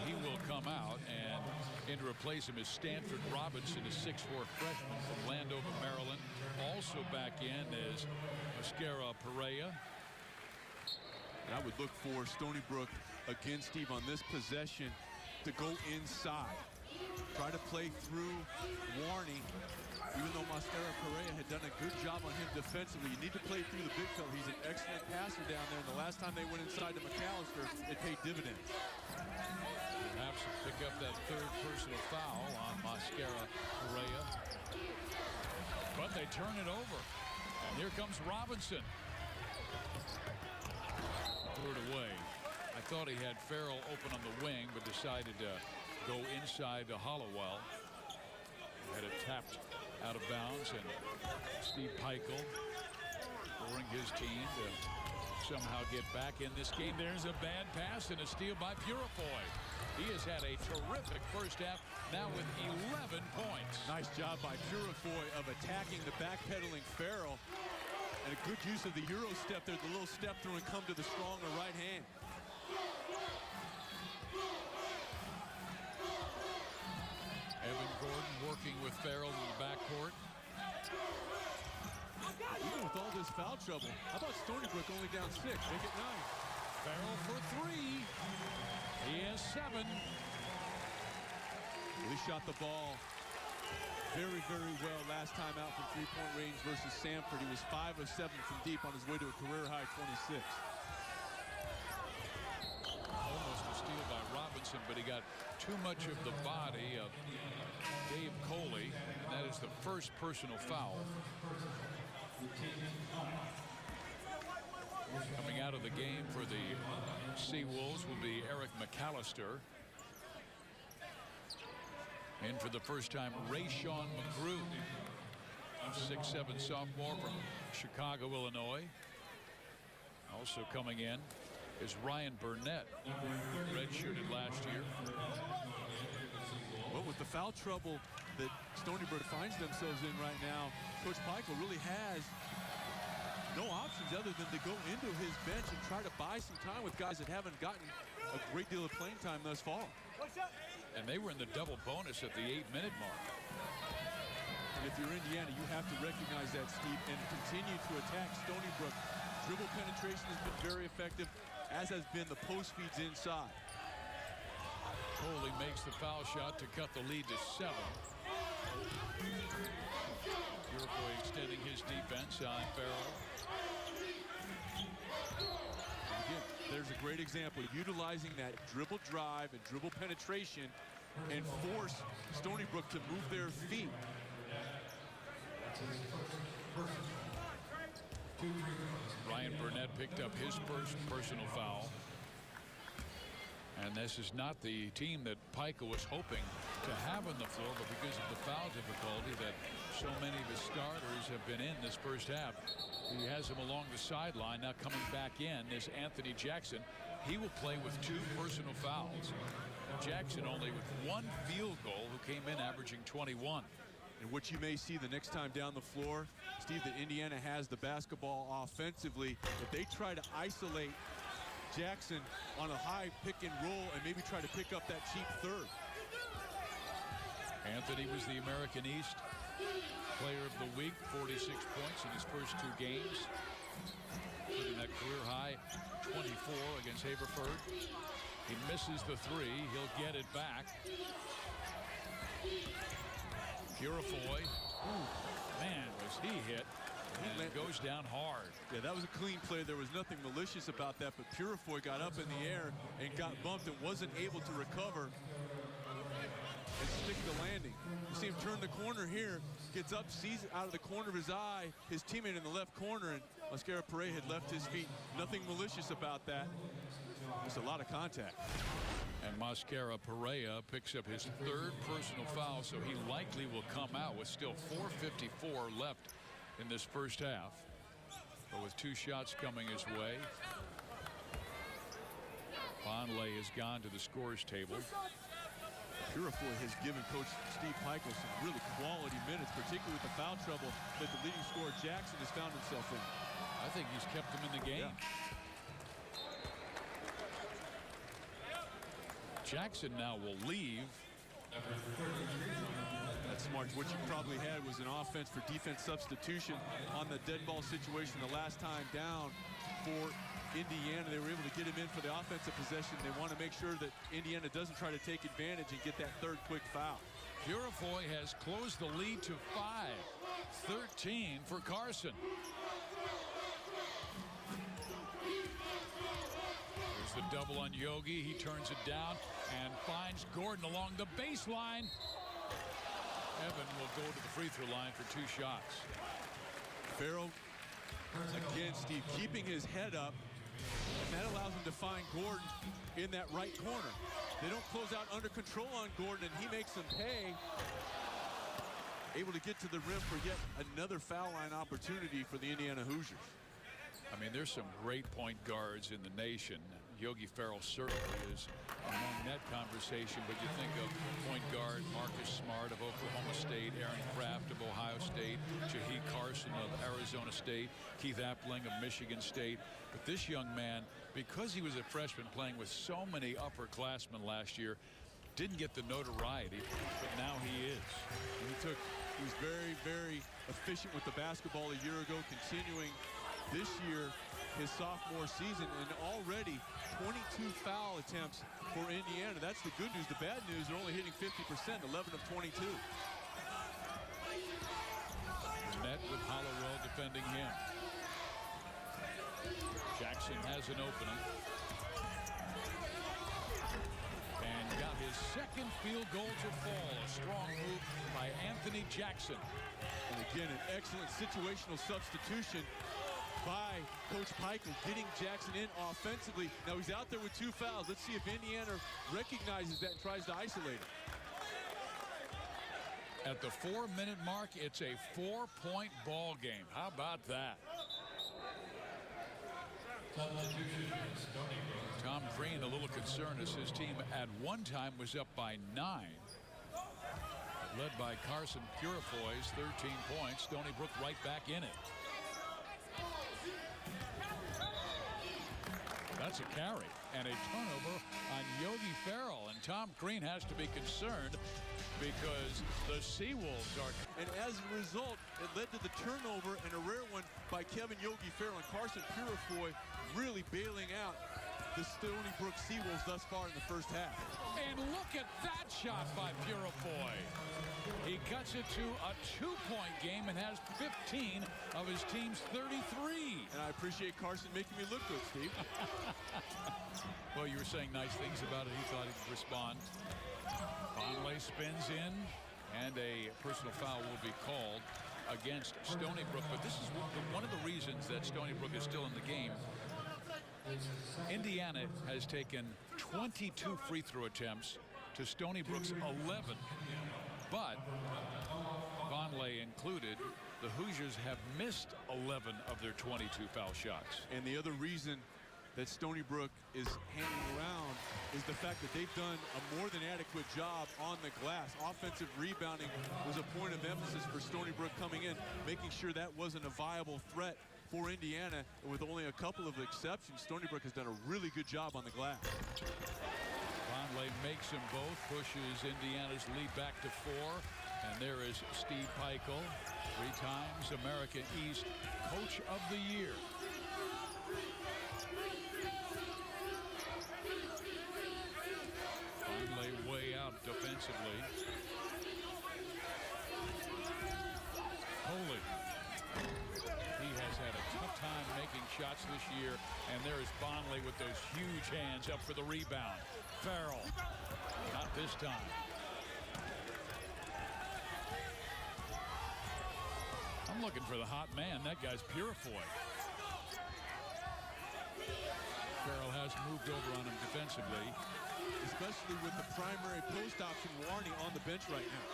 J: he will come out, and in to replace him is Stanford Robinson, a 6'4" freshman from Landover, Maryland. Also back in is Mascara Pereira.
K: And I would look for Stony Brook again, Steve, on this possession to go inside. Try to play through Warney. Even though Mascara Pereira had done a good job on him defensively, you need to play through the big fella. He's an excellent passer down there, and the last time they went inside to McAllister, it paid dividends.
J: Perhaps pick up that third personal foul on Mascara Pereira. But they turn it over. And here comes Robinson. Threw it away. I thought he had Farrell open on the wing, but decided to go inside to Hollowell. Had it tapped out of bounds, and Steve Peichel scoring his team to somehow get back in this game. There's a bad pass and a steal by Puriefoy. He has had a terrific first half, now with 11 points.
K: Nice job by Puriefoy of attacking the backpedaling Farrell. And a good use of the Euro step there, the little step through and come to the stronger right hand.
J: Evan Gordon working with Farrell in the backcourt.
K: Even with all this foul trouble, how about Stony Brook only down 6? Make it 9.
J: Farrell for 3. He has 7.
K: He shot the ball very, very well last time out from three-point range versus Samford. He was 5 of 7 from deep on his way to a career-high 26.
J: Almost a steal by Robinson, but he got too much of the body of Dave Coley, and that is the first personal foul. Coming out of the game for the Seawolves will be Eric McAllister. And for the first time, Rayshawn McGrew, 6'7" sophomore from Chicago, Illinois. Also coming in is Ryan Burnett, redshirted last year.
K: Well, with the foul trouble that Stony Brook finds themselves in right now, Coach Pikel really has no options other than to go into his bench and try to buy some time with guys that haven't gotten a great deal of playing time thus far.
J: And they were in the double bonus at the 8-minute mark.
K: And if you're Indiana, you have to recognize that, Steve, and continue to attack Stony Brook. Dribble penetration has been very effective, as has been the post feeds inside.
J: Coley makes the foul shot to cut the lead to 7. Puriefoy extending his defense on Farrell.
K: Again, there's a great example, utilizing that dribble drive and dribble penetration and force Stony Brook to move their feet.
J: Ryan Burnett picked up his first personal foul. And this is not the team that Pikel was hoping to have on the floor, but because of the foul difficulty that so many of his starters have been in this first half, he has him along the sideline. Now coming back in is Anthony Jackson. He will play with 2 personal fouls. Jackson only with 1 field goal, who came in averaging 21.
K: And what you may see the next time down the floor, Steve, that Indiana has the basketball offensively, if they try to isolate Jackson on a high pick and roll and maybe try to pick up that cheap third.
J: Anthony was the American East Player of the Week, 46 points in his first 2 games, including that career high 24 against Haverford. He misses the 3. He'll get it back. Puriefoy, man, was he hit. And it goes down hard.
K: Yeah, that was a clean play. There was nothing malicious about that, but Puriefoy got up in the air and got bumped and wasn't able to recover and stick the landing. You see him turn the corner here, gets up, sees out of the corner of his eye his teammate in the left corner, and Mascara-Perea had left his feet. Nothing malicious about that. Just a lot of contact.
J: And Mascara-Perea picks up his 3rd personal foul, so he likely will come out with still 4:54 left in this first half, but with 2 shots coming his way. Vonleh has gone to the scores table.
K: Puriefoy has given Coach Steve Pikel some really quality minutes, particularly with the foul trouble that the leading scorer Jackson has found himself in.
J: I think he's kept them in the game. Yeah. Jackson now will leave.
K: That's smart. What you probably had was an offense for defense substitution on the dead ball situation the last time down for Indiana. They were able to get him in for the offensive possession. They want to make sure that Indiana doesn't try to take advantage and get that 3rd quick foul.
J: Puriefoy has closed the lead to 5. 13 for Carson. There's the double on Yogi. He turns it down and finds Gordon along the baseline. Evan will go to the free throw line for 2 shots.
K: Farrell, again, Steve, keeping his head up, and that allows him to find Gordon in that right corner. They don't close out under control on Gordon, and he makes them pay. Able to get to the rim for yet another foul line opportunity for the Indiana Hoosiers.
J: I mean, there's some great point guards in the nation. Yogi Ferrell certainly is among that conversation, but you think of point guard Marcus Smart of Oklahoma State, Aaron Kraft of Ohio State, Jahi Carson of Arizona State, Keith Appling of Michigan State. But this young man, because he was a freshman playing with so many upperclassmen last year, didn't get the notoriety, but now he is.
K: He was very, very efficient with the basketball a year ago, continuing this year his sophomore season, and already 22 foul attempts for Indiana. That's the good news. The bad news, they're only hitting 50%, 11 of 22.
J: Net with Hollowell defending him. Jackson has an opening. And got his second field goal to fall. A strong move by Anthony Jackson.
K: And again, an excellent situational substitution by Coach Peichel, getting Jackson in offensively. Now he's out there with 2 fouls. Let's see if Indiana recognizes that and tries to isolate him.
J: At the 4-minute mark, it's a 4-point ball game. How about that? Tom Green a little concerned as his team at one time was up by 9. Led by Carson Puriefoy's 13 points. Stony Brook right back in it. That's a carry and a turnover on Yogi Ferrell, and Tom Green has to be concerned because the Seawolves are.
K: And as a result, it led to the turnover and a rare one by Kevin Yogi Ferrell, and Carson Puriefoy really bailing out the Stony Brook Seawolves thus far in the first half.
J: And look at that shot by Puriefoy. He cuts it to a 2-point game and has 15 of his team's 33.
K: And I appreciate Carson making me look good, Steve.
J: Well, you were saying nice things about it. He thought he could respond. Vonleh spins in, and a personal foul will be called against Stony Brook. But this is one of the reasons that Stony Brook is still in the game. Indiana has taken 22 free throw attempts to Stony Brook's 11. But Vonleh included, the Hoosiers have missed 11 of their 22 foul shots.
K: And the other reason that Stony Brook is hanging around is the fact that they've done a more than adequate job on the glass. Offensive rebounding was a point of emphasis for Stony Brook coming in, making sure that wasn't a viable threat for Indiana. And with only a couple of exceptions, Stony Brook has done a really good job on the glass.
J: Vonleh makes them both, pushes Indiana's lead back to 4. And there is Steve Peichel, 3 times America East Coach of the Year. Vonleh way out defensively. Coley. He has had a tough time making shots this year, and there is Vonleh with those huge hands up for the rebound. Ferrell, not this time. I'm looking for the hot man. That guy's Puriefoy. Ferrell has moved over on him defensively.
K: Especially with the primary post option Warney on the bench right now.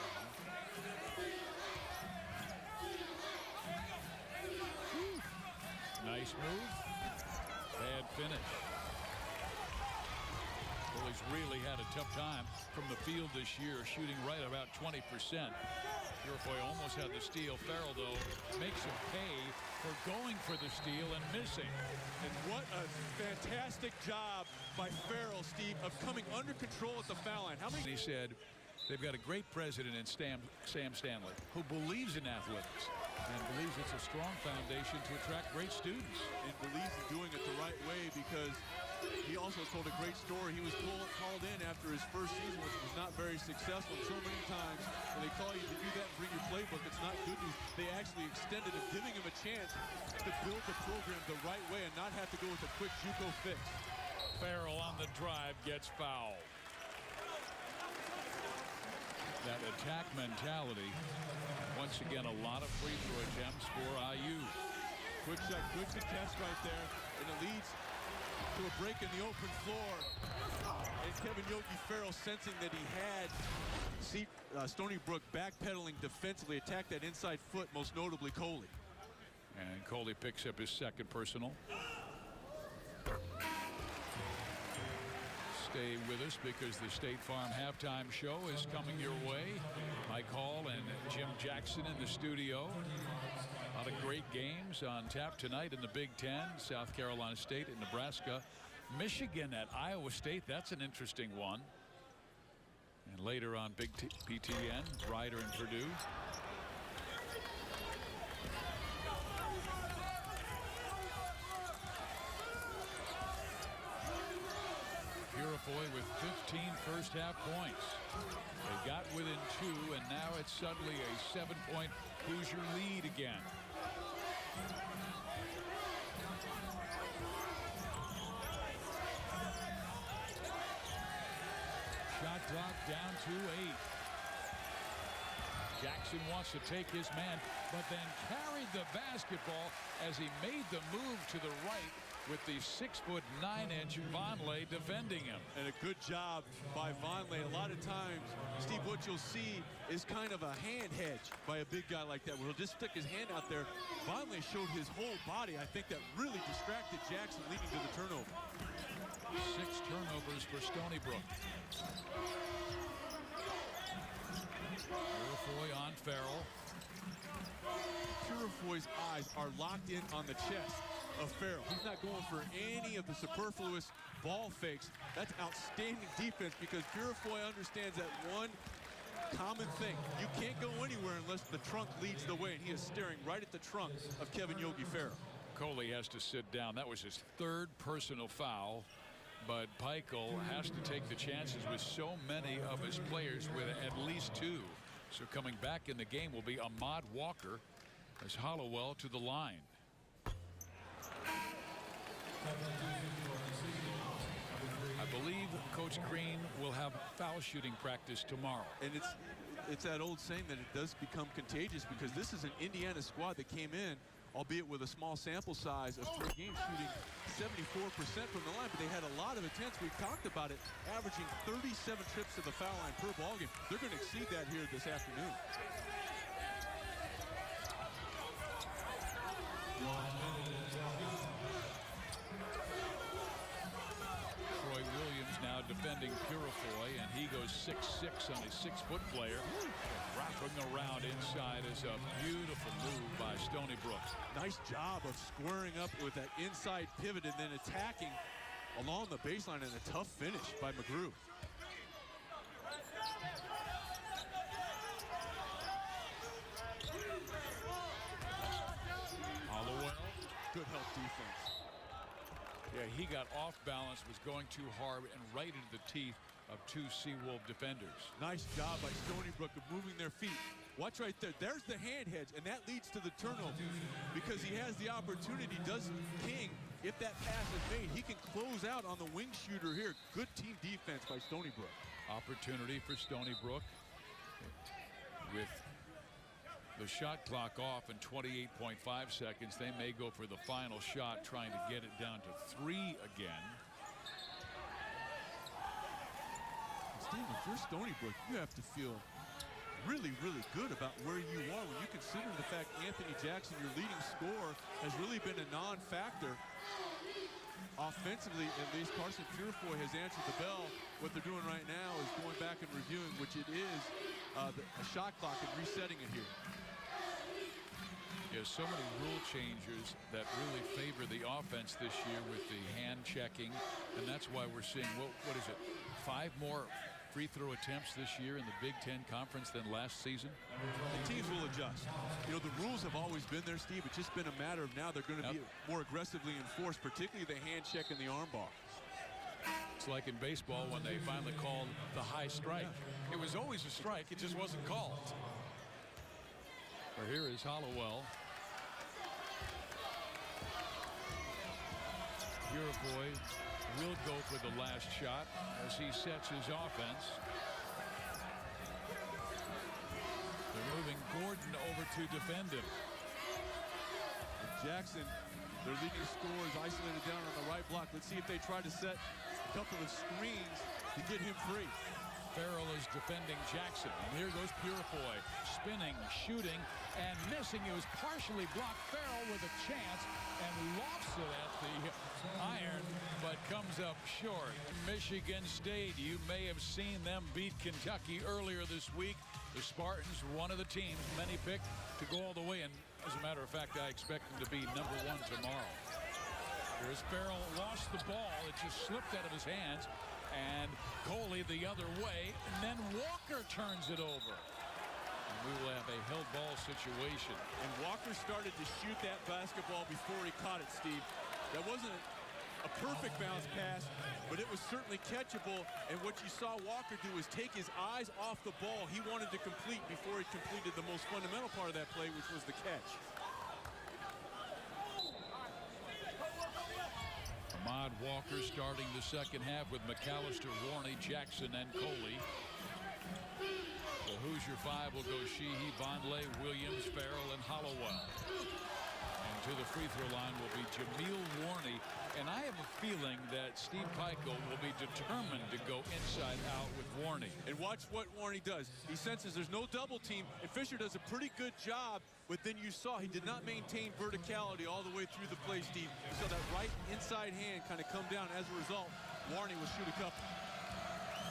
J: Nice move. Bad finish. Well, he's really had a tough time from the field this year, shooting right about 20%. Puriefoy almost had the steal. Ferrell, though, makes him pay for going for the steal and missing.
K: And what a fantastic job by Ferrell, Steve, of coming under control at the foul line. How many?
J: He said they've got a great president in Sam Stanley, who believes in athletics and believes it's a strong foundation to attract great students.
K: And believes in doing it the right way, because he also told a great story. He was called in after his first season, which was not very successful. So many times when they call you to do that and bring your playbook, it's not good news. They actually extended it, giving him a chance to build the program the right way and not have to go with a quick JUCO fix.
J: Ferrell on the drive gets fouled. That attack mentality. Once again, a lot of free throw attempts for IU.
K: Quick shot, good contest right there, and it leads to a break in the open floor. And Kevin Yogi Ferrell, sensing that he had Stony Brook backpedaling defensively, attacked that inside foot, most notably Coley.
J: And Coley picks up his second personal. Stay with us because the State Farm halftime show is coming your way. Mike Hall and Jim Jackson in the studio. A lot of great games on tap tonight in the Big Ten. South Carolina State and Nebraska. Michigan at Iowa State. That's an interesting one. And later on Big PTN, Rider and Purdue. Puriefoy with 15 first half points. They got within 2, and now it's suddenly a 7-point Hoosier lead again. Shot clock down to 8. Jackson wants to take his man, but then carried the basketball as he made the move to the right with the 6'9" Vonleh defending him.
K: And a good job by Vonleh. A lot of times, Steve, what you'll see is kind of a hand hedge by a big guy like that, where he'll just stick his hand out there. Vonleh showed his whole body. I think that really distracted Jackson, leading to the turnover.
J: 6 turnovers for Stony Brook. Puriefoy on Farrell.
K: Puriefoy's eyes are locked in on the chest of Farrell. He's not going for any of the superfluous ball fakes. That's outstanding defense, because Puriefoy understands that one common thing. You can't go anywhere unless the trunk leads the way, and he is staring right at the trunk of Kevin Yogi Farrell.
J: Coley has to sit down. That was his 3rd personal foul, but Peichel has to take the chances with so many of his players with at least 2. So coming back in the game will be Ahmad Walker as Hollowell to the line. I believe Coach Green will have foul shooting practice tomorrow.
K: And it's that old saying that it does become contagious, because this is an Indiana squad that came in, albeit with a small sample size of 3 games, shooting 74% from the line, but they had a lot of attempts. We've talked about it, averaging 37 trips to the foul line per ball game. They're going to exceed that here this afternoon.
J: Troy Williams now defending Puriefoy, and he goes 6'6" on his 6-foot player. Wrapping around inside is a beautiful move by Stony Brook.
K: Nice job of squaring up with that inside pivot and then attacking along the baseline, and a tough finish by McGrew.
J: Hollowell.
K: Good help defense.
J: Yeah, he got off balance, was going too hard, and right into the teeth of 2 Seawolf defenders.
K: Nice job by Stony Brook of moving their feet. Watch right there. There's the hand hedge, and that leads to the turnover, because he has the opportunity. Does King, if that pass is made, he can close out on the wing shooter here. Good team defense by Stony Brook.
J: Opportunity for Stony Brook with the shot clock off in 28.5 seconds. They may go for the final shot, trying to get it down to 3 again.
K: Steve, if you're Stony Brook, you have to feel really, really good about where you are when you consider the fact Anthony Jackson, your leading scorer, has really been a non-factor. Offensively, at least, Carson Puriefoy has answered the bell. What they're doing right now is going back and reviewing, which it is a shot clock, and resetting it here.
J: There's so many rule changes that really favor the offense this year with the hand checking, and that's why we're seeing, what is it, 5 more free throw attempts this year in the Big Ten Conference than last season?
K: The teams will adjust. You know, the rules have always been there, Steve. It's just been a matter of now they're going to be more aggressively enforced, particularly the hand check and the arm bar.
J: It's like in baseball when they finally called the high strike. It was always a strike, it just wasn't called. Well, here is Hollowell. Puriefoy will go for the last shot as he sets his offense. They're moving Gordon over to defend him.
K: Jackson, their leading scorer, is isolated down on the right block. Let's see if they try to set a couple of screens to get him free.
J: Farrell is defending Jackson. And here goes Puriefoy, spinning, shooting, and missing. He was partially blocked. Farrell with a chance and lofts it at the iron, but comes up short. Michigan State, you may have seen them beat Kentucky earlier this week. The Spartans, one of the teams many picked to go all the way, and as a matter of fact, I expect them to be #1 tomorrow. Here's Farrell, lost the ball. It just slipped out of his hands, and Coley the other way, and then Walker turns it over. And we will have a held ball situation.
K: And Walker started to shoot that basketball before he caught it, Steve. That wasn't a perfect bounce pass, but it was certainly catchable. And what you saw Walker do is take his eyes off the ball. He wanted to complete before he completed the most fundamental part of that play, which was the catch.
J: Ahmad Walker starting the second half with McAllister, Warney, Jackson, and Coley. The Hoosier 5 will go Sheehy, Vonleh, Williams, Farrell, and Hollowell. And to the free throw line will be Jameel Warney. And I have a feeling that Steve Pikiell will be determined to go inside out with Warney.
K: And watch what Warney does. He senses there's no double team, and Fisher does a pretty good job, but then you saw he did not maintain verticality all the way through the play, Steve. You saw that right inside hand kind of come down. As a result, Warney will shoot a couple.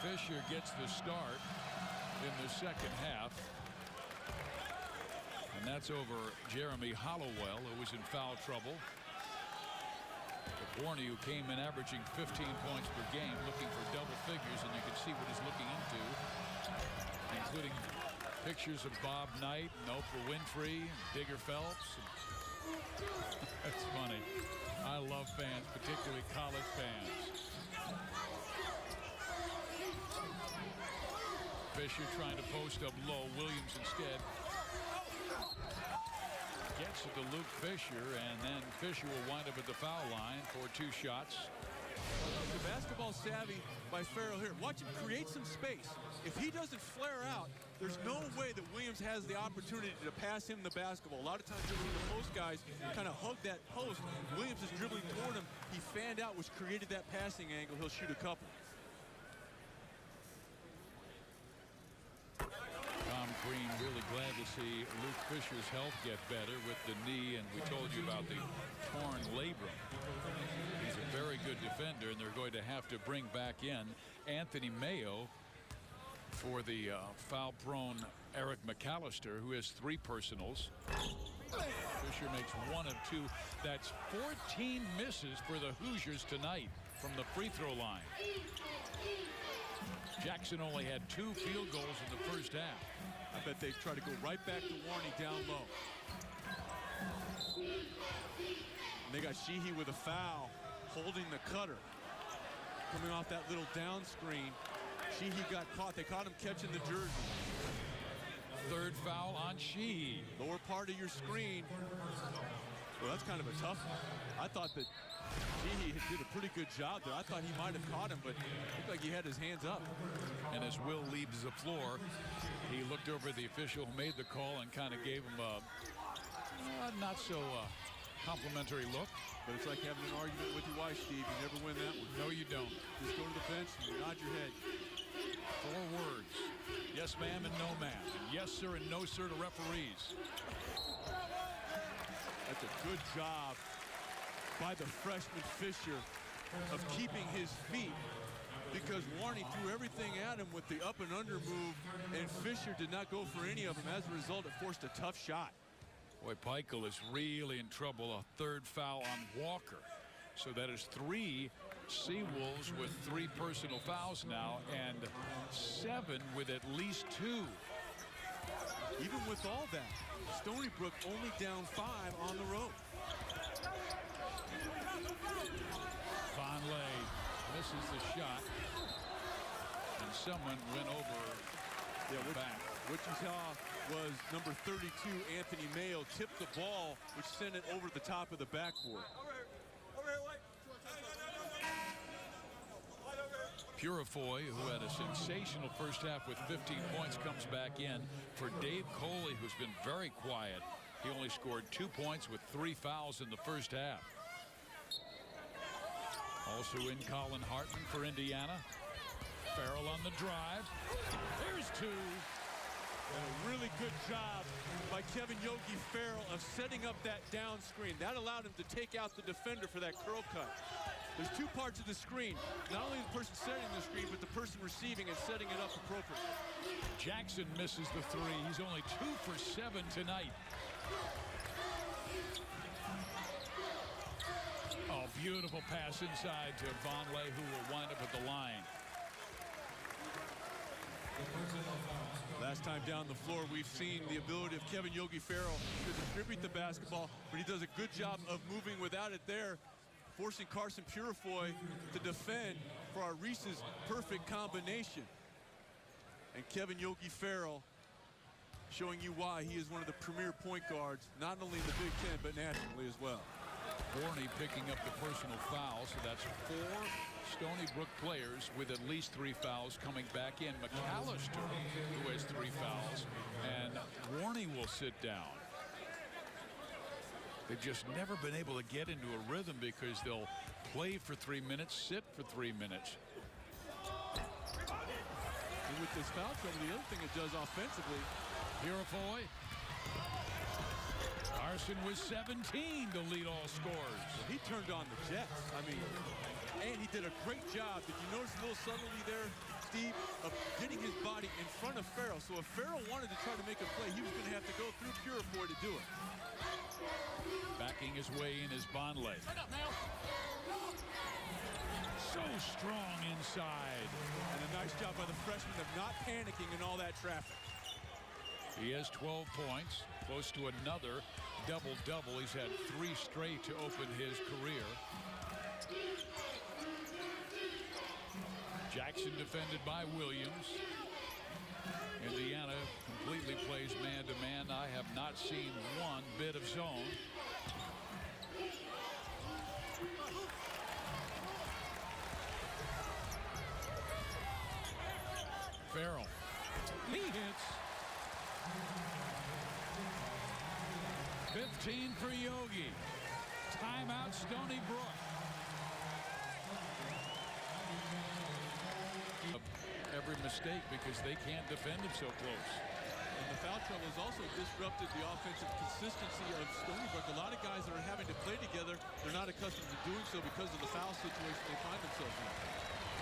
J: Fisher gets the start in the second half. And that's over Jeremy Hollowell, who was in foul trouble. Warney, who came in averaging 15 points per game, looking for double figures, and you can see what he's looking into, including pictures of Bob Knight and Oprah Winfrey and Digger Phelps. That's funny. I love fans, particularly college fans. Fisher trying to post up low. Williams instead gets it to Luke Fisher, and then Fisher will wind up at the foul line for 2 shots.
K: The basketball savvy by Farrell here. Watch him create some space. If he doesn't flare out, there's no way that Williams has the opportunity to pass him the basketball. A lot of times you're seeing the post guys kind of hug that post. Williams is dribbling toward him. He fanned out, which created that passing angle. He'll shoot a couple.
J: Green really glad to see Luke Fisher's health get better with the knee, and we told you about the torn labrum. He's a very good defender, and they're going to have to bring back in Anthony Mayo for the foul-prone Eric McAllister, who has 3 personals. Fisher makes 1 of 2. That's 14 misses for the Hoosiers tonight from the free throw line. Jackson only had 2 field goals in the first half.
K: I bet they try to go right back to Warney down low. And they got Sheehy with a foul, holding the cutter. Coming off that little down screen. Sheehy got caught. They caught him catching the jersey.
J: 3rd foul on Sheehy.
K: Lower part of your screen. Well, that's kind of a tough one. I thought that Sheehy did a pretty good job there. I thought he might have caught him, but it looked like he had his hands up.
J: And as Will leaves the floor, he looked over at the official who made the call and kind of gave him a not so complimentary look.
K: But it's like having an argument with your wife, Steve. You never win that one.
J: No, you don't.
K: Just go to the bench and nod your head.
J: 4 words. Yes, ma'am, and no, ma'am. And yes, sir, and no, sir to referees.
K: That's a good job by the freshman Fisher of keeping his feet, because Warney threw everything at him with the up and under move, and Fisher did not go for any of them. As a result, it forced a tough shot.
J: Boy, Pikiell is really in trouble. A 3rd foul on Walker. So that is 3 Seawolves with 3 personal fouls now, and 7 with at least 2.
K: Even with all that, Stony Brook only down 5 on the road.
J: Vonleh misses the shot, and someone went over the back.
K: What you saw was number 32, Anthony Mayo, tipped the ball, which sent it over the top of the backboard.
J: Puriefoy, who had a sensational first half with 15 points, comes back in for Dave Coley, who's been very quiet. He only scored 2 points with 3 fouls in the first half. Also in Colin Hartman for Indiana. Farrell on the drive. There's two.
K: And a really good job by Kevin Yogi Farrell of setting up that down screen. That allowed him to take out the defender for that curl cut. There's two parts of the screen. Not only the person setting the screen, but the person receiving and setting it up appropriately.
J: Jackson misses the three. He's only 2 for 7 tonight. Oh, beautiful pass inside to Vonleh, who will wind up at the line.
K: Last time down the floor, we've seen the ability of Kevin Yogi Farrell to distribute the basketball, but he does a good job of moving without it there, forcing Carson Puriefoy to defend for our Reese's perfect combination. And Kevin Yogi Farrell showing you why he is one of the premier point guards, not only in the Big Ten, but nationally as well.
J: Forney picking up the personal foul, so that's 4 Stony Brook players with at least 3 fouls coming back in. McAllister, who has 3 fouls, and Warney will sit down. They've just never been able to get into a rhythm because they'll play for 3 minutes, sit for 3 minutes.
K: And with this foul trouble, the other thing it does offensively.
J: Puriefoy. Carson with 17 to lead all scores.
K: He turned on the Jets. I mean, and he did a great job. Did you notice a little subtlety there, Steve, of getting his body in front of Farrell? So if Farrell wanted to try to make a play, he was going to have to go through Puriefoy to do it.
J: Backing his way in is Vonleh. So strong inside.
K: And a nice job by the freshman of not panicking in all that traffic.
J: He has 12 points, close to another double-double. He's had 3 straight to open his career. Jackson defended by Williams. Indiana completely plays man-to-man. I have not seen one bit of zone. Farrell. He hits. 15 for Yogi. Timeout, Stony Brook. Every mistake because they can't defend it so close.
K: And the foul trouble has also disrupted the offensive consistency of Stony Brook. A lot of guys that are having to play together, they're not accustomed to doing so because of the foul situation they find themselves in.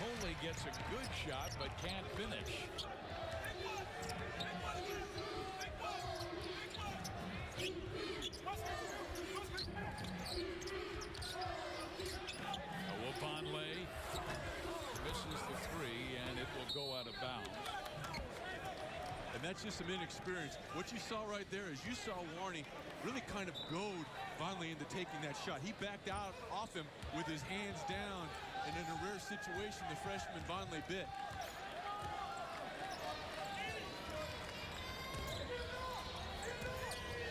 J: Coley gets a good shot but can't finish. Vonleh misses the 3, and it will go out of bounds.
K: And that's just some inexperience. What you saw right there is you saw Warney really kind of goad Vonleh into taking that shot. He backed out off him with his hands down, and in a rare situation, the freshman Vonleh bit.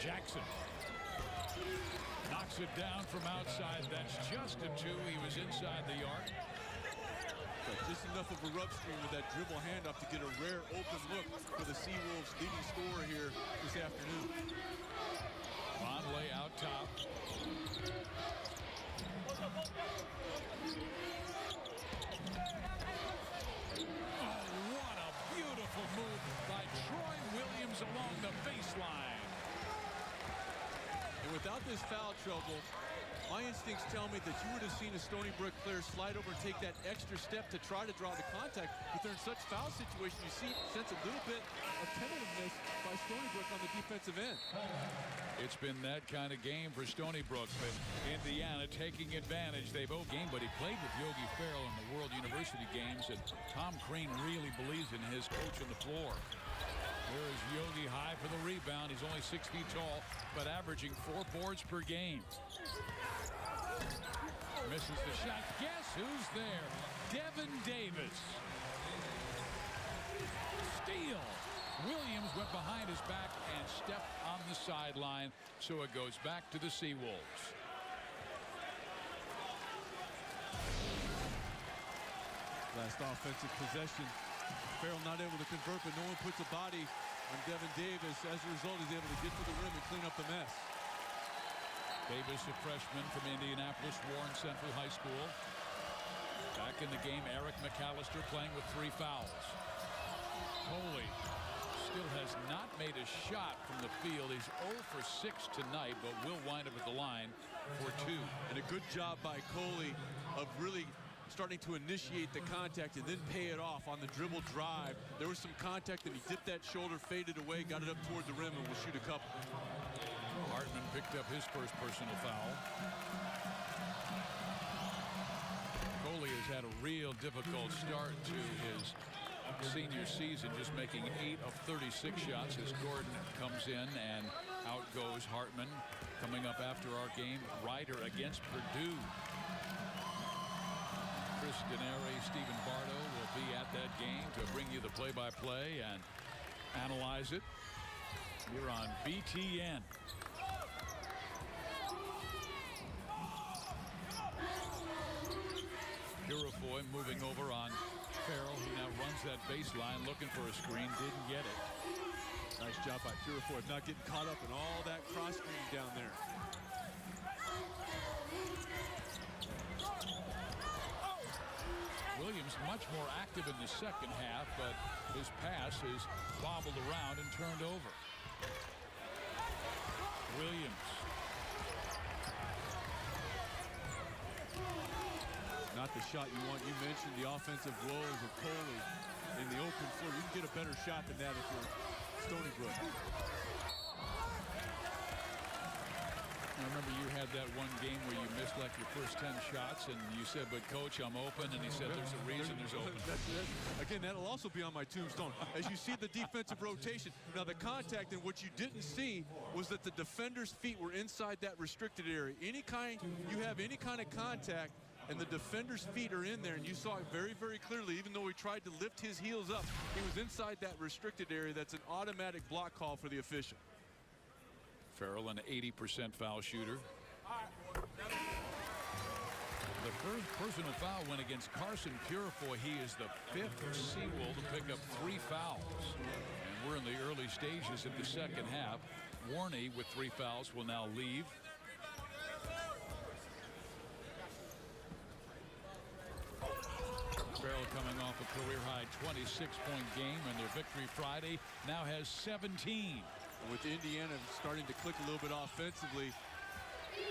J: Jackson knocks it down from outside. That's just a 2. He was inside the arc.
K: But just enough of a rub screen with that dribble handoff to get a rare open look for the Seawolves' leading scorer here this afternoon.
J: Vonleh out top. Oh, what a beautiful move by Troy Williams along the baseline.
K: And without this foul trouble, my instincts tell me that you would have seen a Stony Brook player slide over and take that extra step to try to draw the contact. But they're in such foul situations, you sense a little bit of tentativeness by Stony Brook on the defensive end.
J: It's been that kind of game for Stony Brook, but Indiana taking advantage. They both game, but he played with Yogi Farrell in the World University games, and Tom Crean really believes in his coach on the floor. There is Yogi high for the rebound. He's only 6 feet tall, but averaging 4 boards per game. Misses the shot. Guess who's there? Devin Davis. Steal. Williams went behind his back and stepped on the sideline, so it goes back to the Seawolves.
K: Last offensive possession. Farrell not able to convert, but no one puts a body on Devin Davis. As a result, he's able to get to the rim and clean up the mess.
J: Davis, a freshman from Indianapolis, Warren Central High School. Back in the game, Eric McAllister playing with 3 fouls. Coley still has not made a shot from the field. He's 0 for 6 tonight, but will wind up at the line for 2.
K: And a good job by Coley of really starting to initiate the contact and then pay it off on the dribble drive. There was some contact and he dipped that shoulder, faded away, got it up toward the rim, and will shoot a couple.
J: Hartman picked up his first personal foul. Coley has had a real difficult start to his senior season, just making 8 of 36 shots as Gordon comes in, and out goes Hartman. Coming up after our game, Ryder against Purdue. Chris Denary, Stephen Bardo will be at that game to bring you the play-by-play and analyze it. You're on BTN. Puriefoy moving over on Farrell, who now runs that baseline looking for a screen, didn't get it.
K: Nice job by Puriefoy of not getting caught up in all that cross screen down there.
J: Williams much more active in the second half, but his pass is bobbled around and turned over. Williams.
K: Not the shot you want. You mentioned the offensive woes of Coley in the open floor. You can get a better shot than that if you're Stony Brook.
J: I remember you had that one game where you missed like your first 10 shots, and you said, but coach, I'm open, and he said, there's a reason there's open.
K: Again, that'll also be on my tombstone. As you see the defensive rotation, now the contact, and what you didn't see was that the defender's feet were inside that restricted area. You have any kind of contact, and the defender's feet are in there, and you saw it very, very clearly. Even though he tried to lift his heels up, he was inside that restricted area. That's an automatic block call for the official.
J: Farrell, an 80% foul shooter. The first personal foul went against Carson Puriefoy. He is the 5th Seawolf to pick up 3 fouls. And we're in the early stages of the second half. Warney with 3 fouls will now leave. Farrell coming off a career-high 26-point game, and their victory Friday now has 17.
K: With Indiana starting to click a little bit offensively,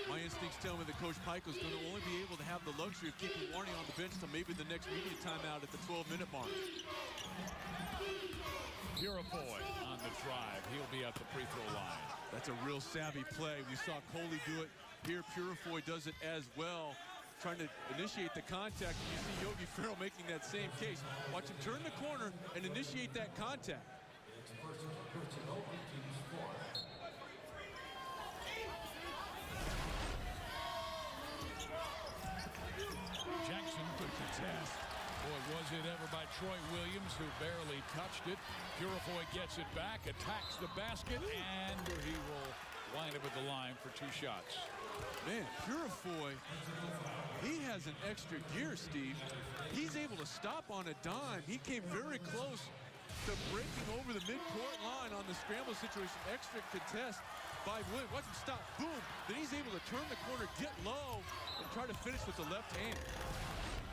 K: my instincts tell me that Coach Pico's going to only be able to have the luxury of keeping Warney on the bench until maybe the next media timeout at the 12-minute mark.
J: Puriefoy on the drive. He'll be at the free throw line.
K: That's a real savvy play. We saw Coley do it. Here, Puriefoy does it as well, trying to initiate the contact. And you see Yogi Ferrell making that same case. Watch him turn the corner and initiate that contact.
J: Jackson could contest. Boy, was it ever by Troy Williams, who barely touched it. Puriefoy gets it back, attacks the basket, and he will wind up at the line for 2 shots.
K: Man, Puriefoy, he has an extra gear, Steve. He's able to stop on a dime. He came very close to breaking over the midcourt line on the scramble situation. Extra contest by Williams. Watch him stop. Boom. Then he's able to turn the corner, get low, and try to finish with the left hand.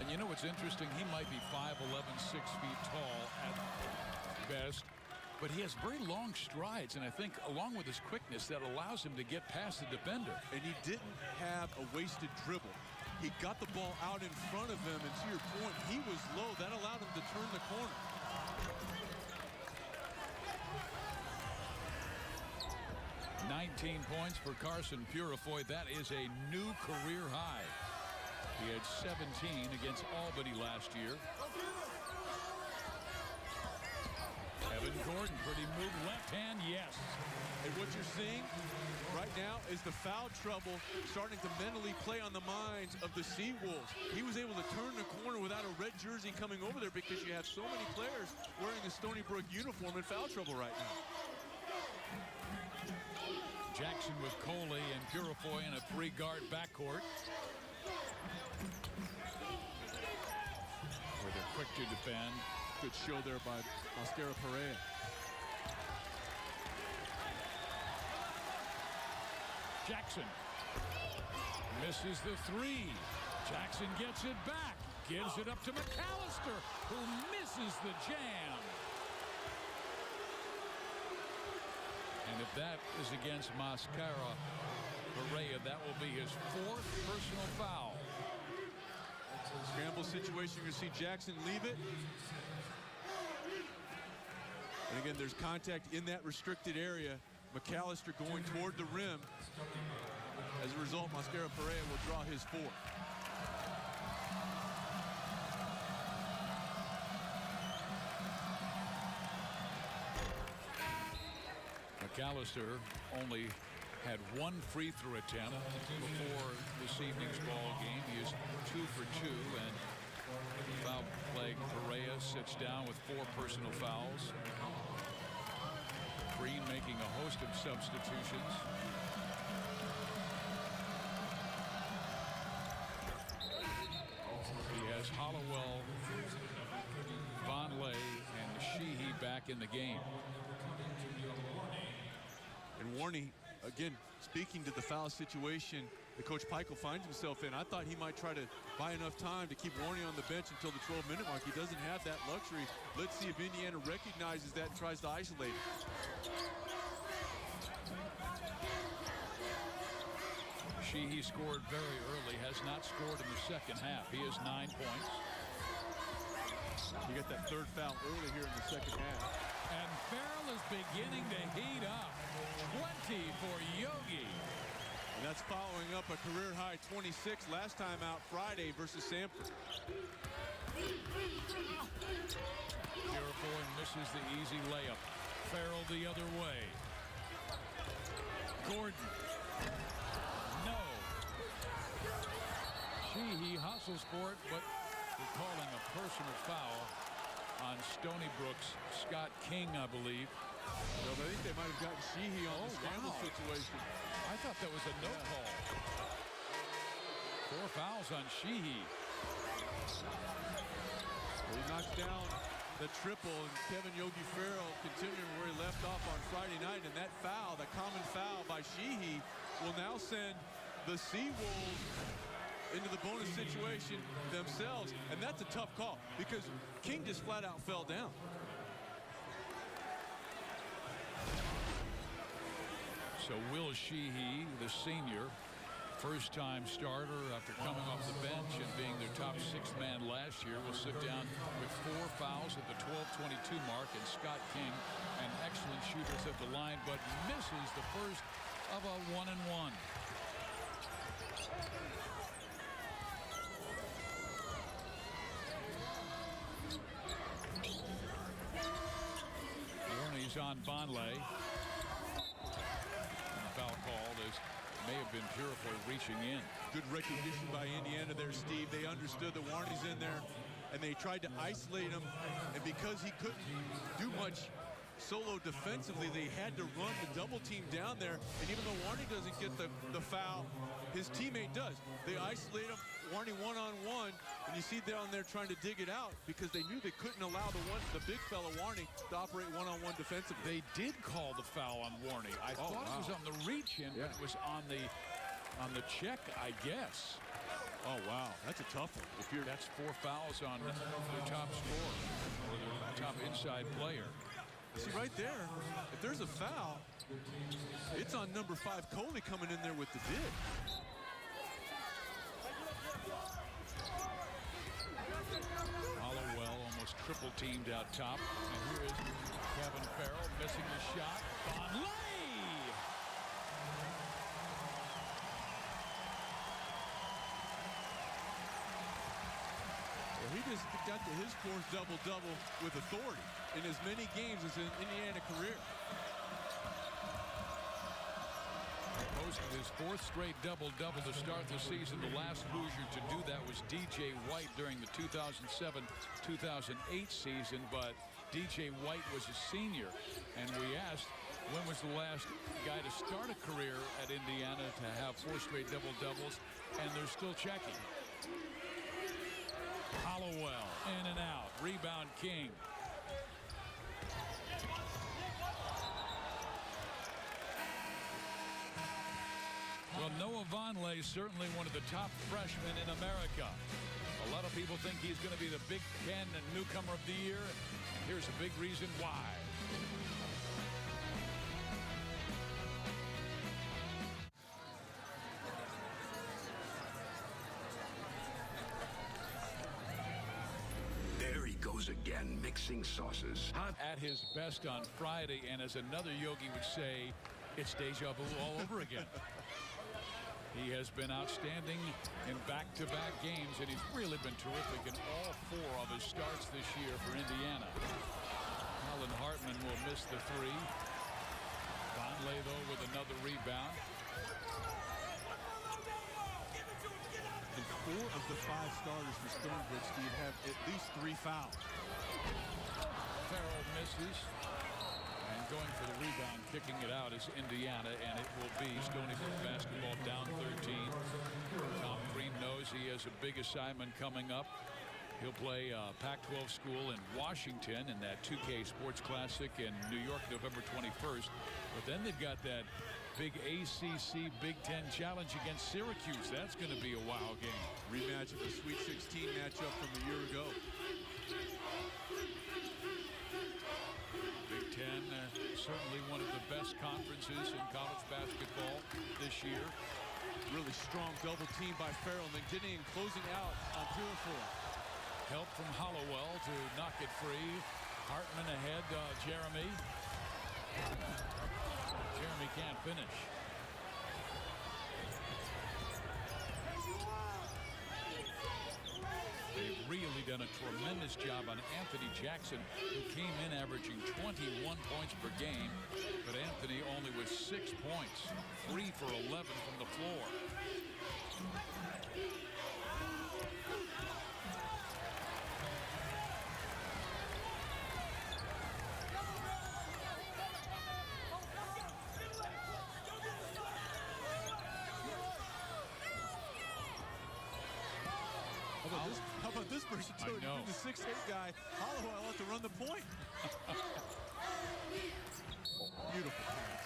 J: And you know what's interesting? He might be 5'11", 6 feet tall at best, but he has very long strides, and I think along with his quickness that allows him to get past the defender.
K: And he didn't have a wasted dribble. He got the ball out in front of him, and to your point, he was low. That allowed him to turn the corner.
J: $19 points for Carson Puriefoy. That is a new career high. He had 17 against Albany last year. Evan Gordon, pretty move, left hand, yes.
K: And what you're seeing right now is the foul trouble starting to mentally play on the minds of the Seawolves. He was able to turn the corner without a red jersey coming over there because you have so many players wearing a Stony Brook uniform in foul trouble right now.
J: Jackson with Coley and Puriefoy in a 3-guard backcourt. Where they're quick to defend.
K: Good show there by Mascara Perea.
J: Jackson misses the 3. Jackson gets it back. Gives it up to McAllister, who misses the jam. And if that is against Mascara Perea, that will be his 4th personal foul.
K: Scramble situation, you're going to see Jackson leave it. And again, there's contact in that restricted area. McAllister going toward the rim. As a result, Mascara Perea will draw his 4th.
J: McAllister only had 1 free throw attempt before this evening's ball game. He is 2 for 2, and foul play Perea sits down with 4 personal fouls. Green making a host of substitutions. He has Hollowell, Vonleh, and Sheehy back in the game.
K: And Warney, again, speaking to the foul situation that Coach Peichel finds himself in, I thought he might try to buy enough time to keep Warney on the bench until the 12-minute mark. He doesn't have that luxury. Let's see if Indiana recognizes that and tries to isolate it.
J: Sheehy scored very early, has not scored in the second half. He has 9 points.
K: He got that 3rd foul early here in the second half.
J: And Farrell is beginning to heat up. 20 for Yogi.
K: And that's following up a career-high 26 last time out Friday versus Samford.
J: Puriefoy misses the easy layup. Farrell the other way. Gordon. No. Sheehy hustles for it, but they're calling a personal foul on Stony Brook's Scott King, I believe.
K: No, but I think they might have gotten Sheehy on the scramble situation.
J: I thought that was a no call. 4 fouls on Sheehy.
K: Well, he knocks down the triple, and Kevin Yogi Farrell continuing where he left off on Friday night. And that foul, that common foul by Sheehy, will now send the Seawolves into the bonus situation themselves. And that's a tough call because King just flat out fell down.
J: So Will Sheehy, the senior, first-time starter after coming off the bench and being their top 6th man last year, will sit down with 4 fouls at the 12:22 mark. And Scott King, an excellent shooter at the line, but misses the first of a 1-and-1. Warney's on Vonleh. Foul called as may have been Puriefoy reaching in.
K: Good recognition by Indiana there, Steve. They understood that Warney's in there, and they tried to isolate him. And because he couldn't do much solo defensively, they had to run the double team down there. And even though Warney doesn't get the foul, his teammate does. They isolate him, Warney one-on-one, and you see down there trying to dig it out because they knew they couldn't allow the big fella Warney to operate one-on-one defensively.
J: They did call the foul on Warney. I thought it was on the reach-in, but it was on the check, I guess.
K: Oh, wow. That's a tough one.
J: That's 4 fouls on their top scorer or their top inside player.
K: See, right there, if there's a foul, it's on number 5, Coley, coming in there with the dig.
J: Hollowell almost triple teamed out top. And here is Kevin Farrell missing the shot. Vonleh!
K: Well, he just got to his 4th double-double with authority in as many games as in Indiana career.
J: Posted his 4th straight double-double to start the season. The last Hoosier to do that was DJ White during the 2007-2008 season, but DJ White was a senior, and we asked when was the last guy to start a career at Indiana to have 4 straight double-doubles, and they're still checking. Hollowell in and out. Rebound King. Well, Noah Vonleh, certainly one of the top freshmen in America. A lot of people think he's going to be the Big Ten newcomer of the year. And here's a big reason why.
M: There he goes again, mixing sauces.
J: At his best on Friday, and as another Yogi would say, it's deja vu all over again. He has been outstanding in back-to-back games, and he's really been terrific in all 4 of his starts this year for Indiana. Colin Hartman will miss the 3. Vonleh, though, with another rebound.
K: And 4 of the 5 starters for Stony Brook, Steve, have at least 3 fouls.
J: Farrell misses. And going for the rebound, kicking it out is Indiana, and it will be Stony Brook basketball down 13. Tom Crean knows he has a big assignment coming up. He'll play Pac-12 school in Washington in that 2K Sports Classic in New York, November 21st. But then they've got that big ACC Big Ten challenge against Syracuse. That's going to be a wild game.
K: Rematch of the Sweet 16 matchup from a year ago.
J: Big Ten, certainly one of the best conferences in college basketball this year.
K: Really strong double team by Farrell, and then getting and closing out on Puriefoy.
J: Help from Hollowell to knock it free. Hartman ahead, Jeremy. Jeremy can't finish. They've really done a tremendous job on Anthony Jackson, who came in averaging 21 points per game. But Anthony only with 6 points, 3 for 11 from the floor.
K: How about this versatility? The 6'8" guy, Hollowell, out to run the point. Beautiful pass.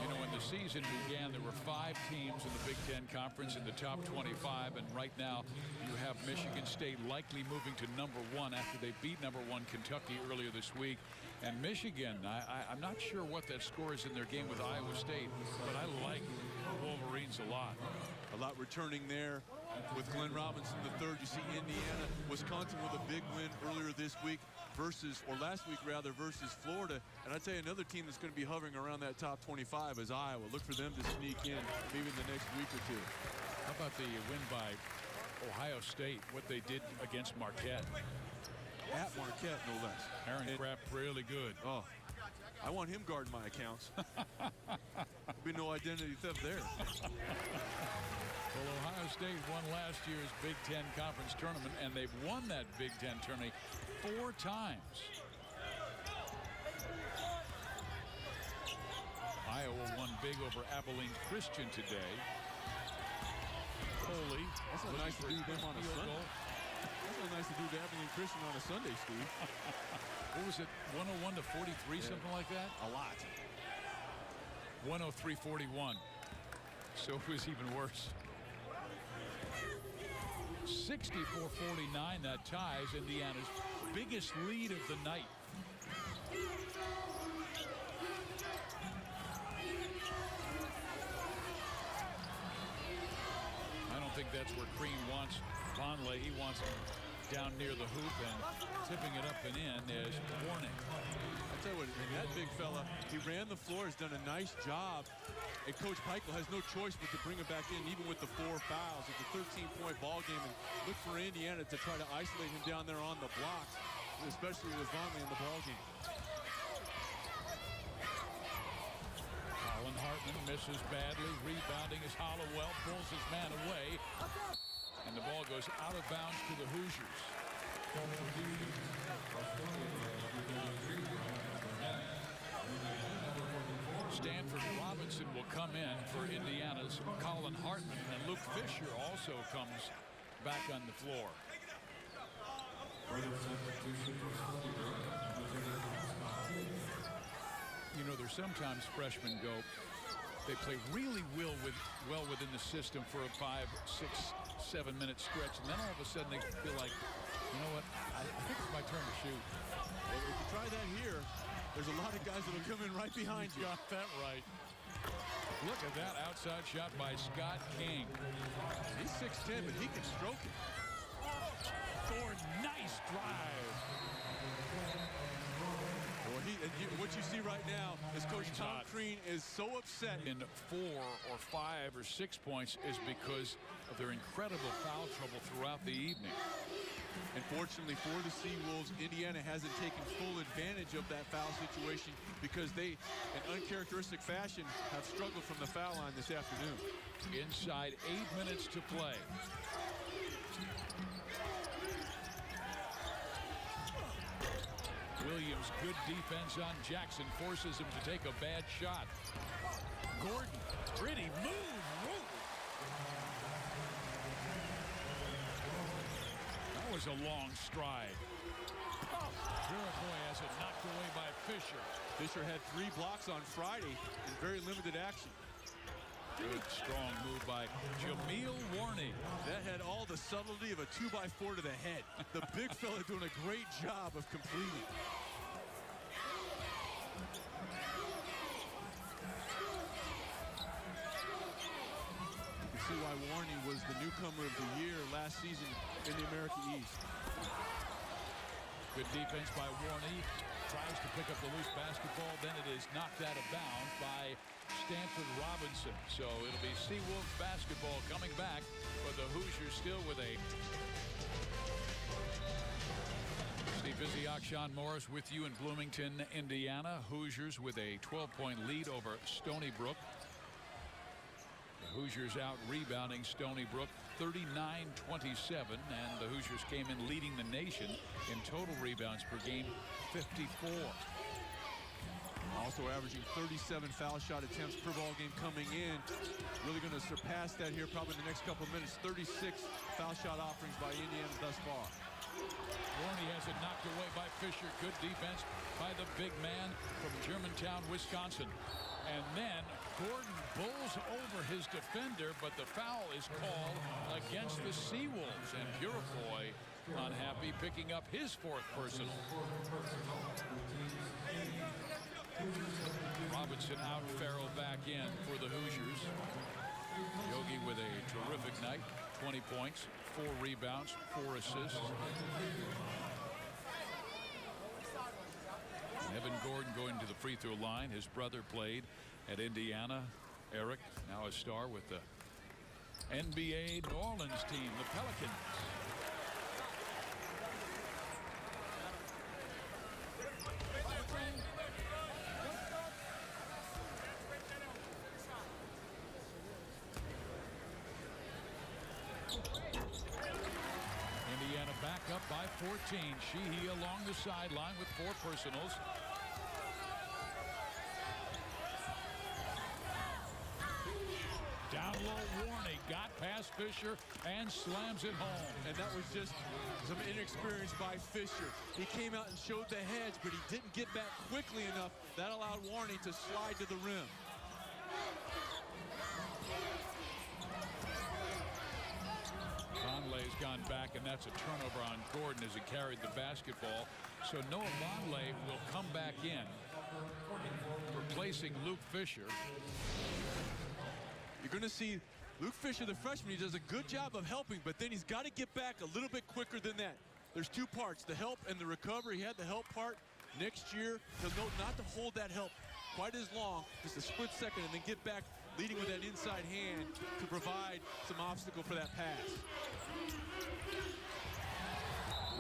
J: You know, when the season began, there were 5 teams in the Big Ten Conference in the top 25, and right now you have Michigan State likely moving to #1 after they beat #1 Kentucky earlier this week. And Michigan, I'm not sure what that score is in their game with Iowa State, but I like Wolverines a lot.
K: A lot returning there with Glenn Robinson III. You see Indiana, Wisconsin with a big win earlier this week versus, or last week rather, versus Florida. And I'd say another team that's going to be hovering around that top 25 is Iowa. Look for them to sneak in maybe in the next week or 2.
J: How about the win by Ohio State, what they did against Marquette?
K: At Marquette, no less.
J: Aaron Craft really good.
K: Oh, I want him guarding my accounts. There'll be no identity theft there.
J: Well, Ohio State won last year's Big Ten Conference tournament, and they've won that Big Ten tournament 4 times. Iowa won big over Abilene Christian today. Foley.
K: That's not nice to do them on a Sunday. That's not nice to do to Abilene Christian on a Sunday, Steve.
J: What was it, 101 to 43, something like that?
K: A lot.
J: 103-41. So it was even worse. 64-49, that ties Indiana's biggest lead of the night. I don't think that's where Crean wants Vonleh. He wants him down near the hoop, and tipping it up and in is Warning.
K: I'll tell you what, that big fella, he ran the floor, has done a nice job. And Coach Peichel has no choice but to bring him back in, even with the 4 fouls. It's a 13-point ball game, and look for Indiana to try to isolate him down there on the block, especially with Vonleh in the ball game.
J: Colin Hartman misses badly. Rebounding as Hollowell pulls his man away. And the ball goes out of bounds to the Hoosiers. Stanford Robinson will come in for Indiana's Colin Hartman, and Luke Fisher also comes back on the floor. You know, sometimes freshmen go, they play really well within the system for a 5, 6, 7-minute stretch, and then all of a sudden they feel like, you know what, I think it's my turn to shoot.
K: Well, if you try that here, there's a lot of guys that will come in right behind you.
J: Got that right. Look at that outside shot by Scott King.
K: He's 6'10", but he can stroke it.
J: Gordon, nice drive.
K: Well, what you see right now is Coach Tom Crean is so upset.
J: In 4 or 5 or 6 points is because of their incredible foul trouble throughout the evening.
K: Unfortunately for the Seawolves, Indiana hasn't taken full advantage of that foul situation because they, in uncharacteristic fashion, have struggled from the foul line this afternoon.
J: Inside 8 minutes to play. Williams, good defense on Jackson, forces him to take a bad shot. Gordon, pretty move. Whoa. That was a long stride. Puriefoy has it knocked away by Fisher.
K: Fisher had 3 blocks on Friday in very limited action.
J: Good strong move by Jameel Warney.
K: That had all the subtlety of a 2x4 to the head. The big fella doing a great job of completing. You can see why Warney was the newcomer of the year last season in the American East.
J: Good defense by Warney. Tries to pick up the loose basketball. Then it is knocked out of bounds by Stanford Robinson. So it'll be Seawolves basketball coming back, but the Hoosiers still with a... Steve Visiak, Sean Morris with you in Bloomington, Indiana. Hoosiers with a 12-point lead over Stony Brook. The Hoosiers out rebounding Stony Brook 39-27, and the Hoosiers came in leading the nation in total rebounds per game, 54.
K: Also averaging 37 foul shot attempts per ball game coming in. Really going to surpass that here probably in the next couple of minutes. 36 foul shot offerings by Indiana thus far.
J: Warney has it knocked away by Fisher. Good defense by the big man from Germantown, Wisconsin. And then Gordon bowls over his defender, but the foul is called against the Seawolves. And Puriefoy unhappy, picking up his 4th personal. Robinson out, Farrell back in for the Hoosiers. Yogi with a terrific night. 20 points, 4 rebounds, 4 assists. Evan Gordon going to the free throw line. His brother played at Indiana. Eric, now a star with the NBA New Orleans team, the Pelicans. Indiana back up by 14. Sheehy along the sideline with 4 personals. Down low, Warney got past Fisher and slams it home.
K: And that was just some inexperience by Fisher. He came out and showed the hedge, but he didn't get back quickly enough. That allowed Warney to slide to the rim.
J: Vonleh's gone back, and that's a turnover on Gordon as he carried the basketball. So Noah Vonleh will come back in, replacing Luke Fisher.
K: You're going to see Luke Fisher, the freshman. He does a good job of helping, but then he's got to get back a little bit quicker than that. There's 2 parts, the help and the recovery. He had the help part. Next year, he'll know not to hold that help quite as long, just a split second, and then get back leading with that inside hand to provide some obstacle for that pass.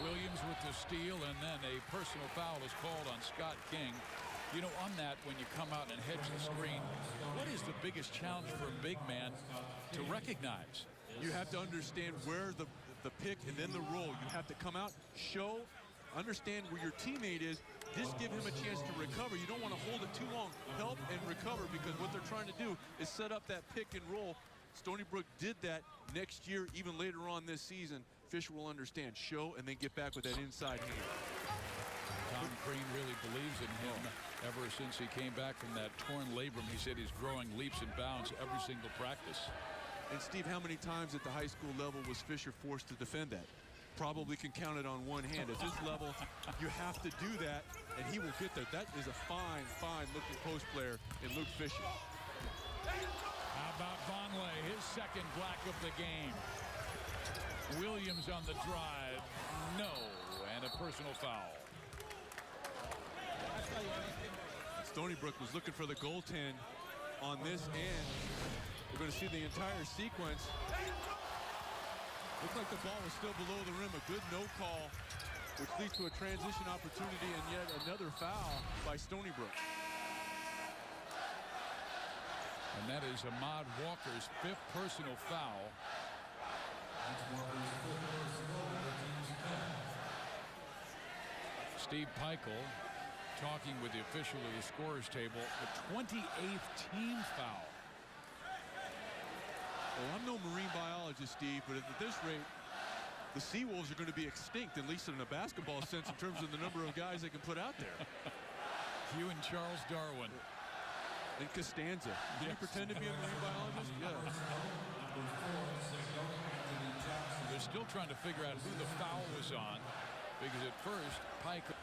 J: Williams with the steal, and then a personal foul is called on Scott King. You know, on that, when you come out and hedge the screen, what is the biggest challenge for a big man to recognize?
K: You have to understand where the pick and then the roll. You have to come out, show, understand where your teammate is, just give him a chance to recover. You don't want to hold it too long. Help and recover, because what they're trying to do is set up that pick and roll. Stony Brook did that next year, even later on this season. Fisher will understand, show, and then get back with that inside hand.
J: Tom Crean really believes in him ever since he came back from that torn labrum. He said he's growing leaps and bounds every single practice.
K: And Steve, how many times at the high school level was Fisher forced to defend that? Probably can count it on one hand. At this level, you have to do that, and he will get there. That is a fine, fine-looking post player in Luke Fisher.
J: How about Vonleh, his second black of the game. Williams on the drive, no, and a personal foul.
K: Stony Brook was looking for the goaltend on this end. We're going to see the entire sequence. Looked like the ball was still below the rim. A good no call, which leads to a transition opportunity and yet another foul by Stony Brook.
J: And that is Ahmad Walker's 5th personal foul. Steve Peichel talking with the official of the scorer's table. The 28th team foul.
K: Well, I'm no marine biologist, Steve, but at this rate, the Seawolves are going to be extinct, at least in a basketball sense, in terms of the number of guys they can put out there.
J: You and Charles Darwin.
K: And Costanza. Did he pretend to be a marine biologist? Yeah.
J: They're still trying to figure out who the foul was on, because at first, Peichel.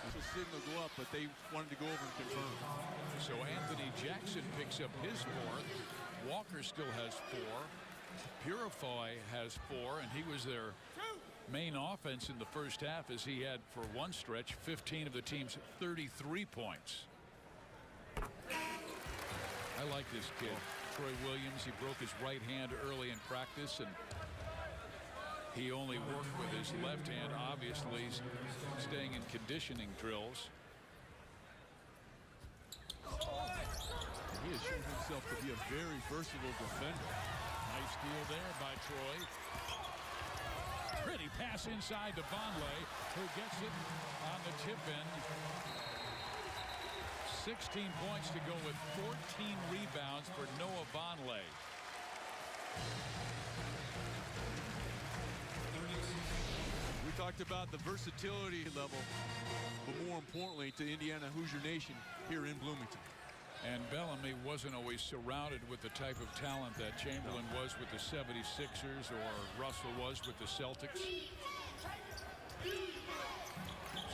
K: The signal go up, but they wanted to go over and confirm.
J: So Anthony Jackson picks up his 4th. Walker still has 4. Puriefoy has 4, and he was their main offense in the first half, as he had for one stretch 15 of the team's 33 points. I like this kid, Troy Williams. He broke his right hand early in practice, and he only worked with his left hand, obviously staying in conditioning drills.
K: He has shown himself to be a very versatile defender.
J: Nice steal there by Troy. Pretty pass inside to Vonleh, who gets it on the tip in. 16 points to go with 14 rebounds for Noah Vonleh.
K: We talked about the versatility level, but more importantly to Indiana Hoosier Nation here in Bloomington.
J: And Bellamy wasn't always surrounded with the type of talent that Chamberlain was with the 76ers or Russell was with the Celtics.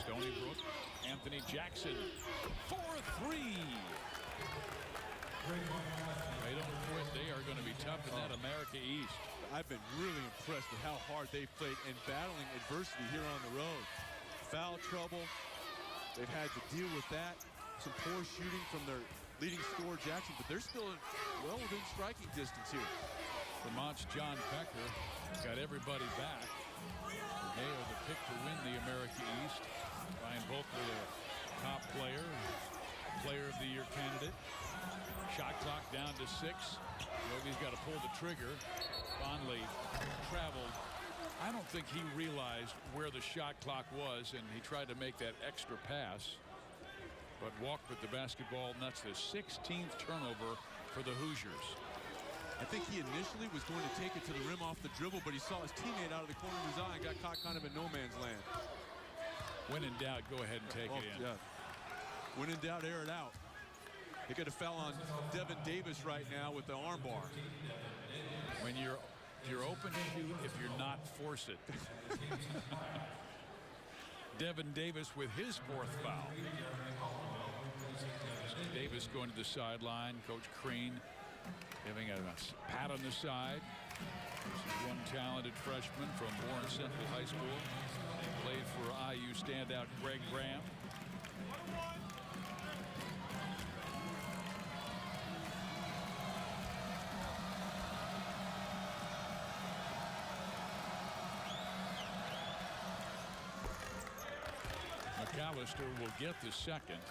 J: Stony Brook, Anthony Jackson, 4-3. They don't quit. They are going to be tough in that America East.
K: I've been really impressed with how hard they've played and battling adversity here on the road. Foul trouble. They've had to deal with that. Some poor shooting from their leading scorer, Jackson, but they're still well within striking distance here.
J: Vermont's John Becker got everybody back. They are the pick to win the America East. Ryan Volker, the top player, player of the year candidate. Shot clock down to 6. Yogi's got to pull the trigger. Vonleh traveled. I don't think he realized where the shot clock was, and he tried to make that extra pass, but walked with the basketball, and that's the 16th turnover for the Hoosiers.
K: I think he initially was going to take it to the rim off the dribble, but he saw his teammate out of the corner of his eye and got caught kind of in no man's land.
J: When in doubt, go ahead and take it in.
K: Yeah. When in doubt, air it out. They got a foul on Devin Davis right now with the arm bar.
J: When you're open to shoot, if you're not, force it. Devin Davis with his 4th foul. Davis going to the sideline. Coach Crean giving a pat on the side. This is one talented freshman from Warren Central High School. He played for IU standout Greg Graham. McAllister will get the second.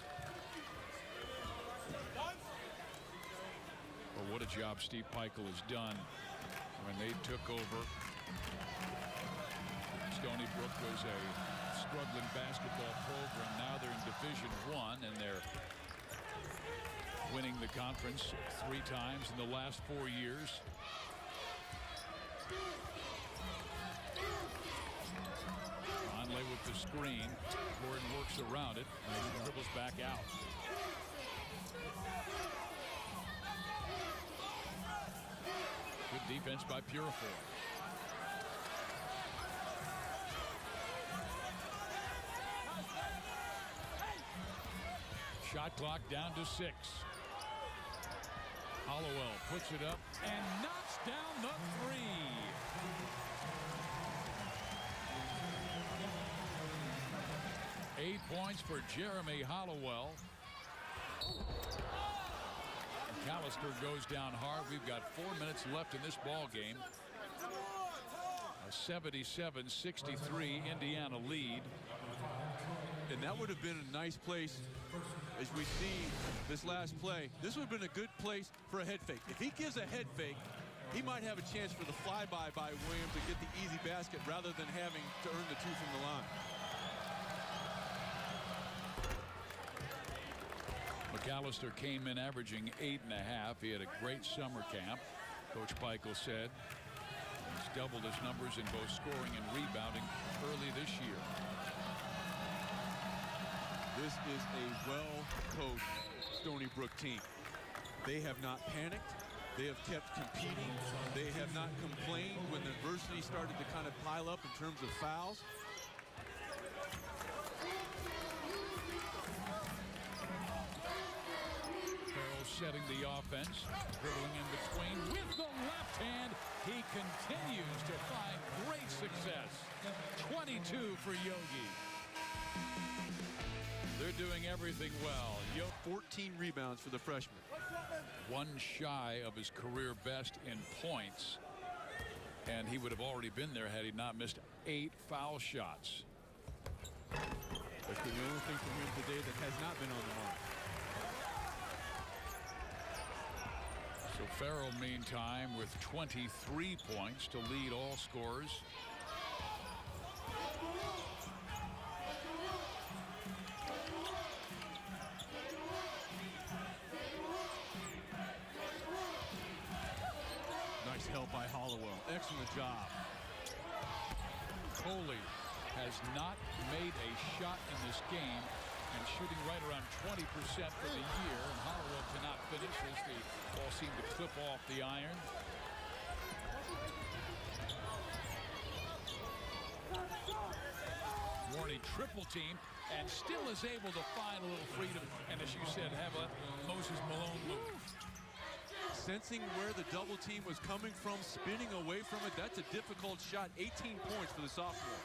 J: Well, what a job Steve Peichel has done when they took over. Stony Brook was a struggling basketball program. Now they're in Division I, and they're winning the conference 3 times in the last 4 years. Vonleh with the screen. Gordon works around it and he dribbles back out. Good defense by Puriefoy. Shot clock down to 6. Hollowell puts it up and knocks down the 3. Eight points for Jeremy Hollowell. McAllister goes down hard. We've got 4 minutes left in this ball game. A 77-63 Indiana lead.
K: And that would have been a nice place as we see this last play. This would have been a good place for a head fake. If he gives a head fake, he might have a chance for the flyby by Williams to get the easy basket rather than having to earn the 2 from the line.
J: McAllister came in averaging 8.5. He had a great summer camp. Coach Peichel said he's doubled his numbers in both scoring and rebounding early this year.
K: This is a well-coached Stony Brook team. They have not panicked. They have kept competing. They have not complained when the adversity started to kind of pile up in terms of fouls.
J: Setting the offense, dribbling in between with the left hand. He continues to find great success. 22 for Yogi. They're doing everything well.
K: 14 rebounds for the freshman.
J: One shy of his career best in points. And he would have already been there had he not missed 8 foul shots.
K: That's the only thing from him today that has not been on the mark.
J: So Farrell, meantime, with 23 points to lead all scorers.
K: Nice help by Hollowell. Excellent job.
J: Coley has not made a shot in this game and shooting right around 20% for the year. And Hollowell cannot finish as the ball seemed to clip off the iron. Warney triple team and still is able to find a little freedom. And as you said, have a Moses Malone move.
K: Sensing where the double team was coming from, spinning away from it. That's a difficult shot. 18 points for the sophomore.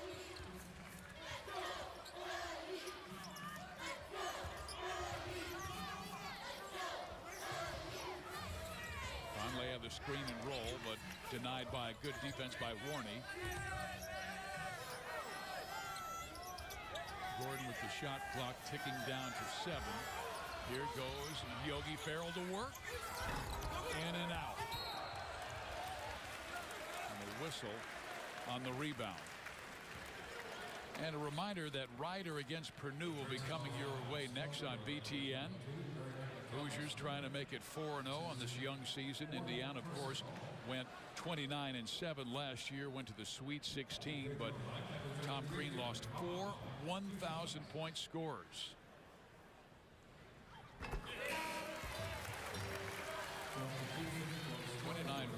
J: Conley have the screen and roll, but denied by a good defense by Warney. Gordon with the shot clock ticking down to 7. Here goes Yogi Ferrell to work. In and out. And a whistle on the rebound. And a reminder that Ryder against Purdue will be coming your way next on BTN. Hoosiers trying to make it 4-0 on this young season. Indiana, of course, went 29-7 last year, went to the Sweet 16, but Tom Crean lost 4 1,000-point scorers.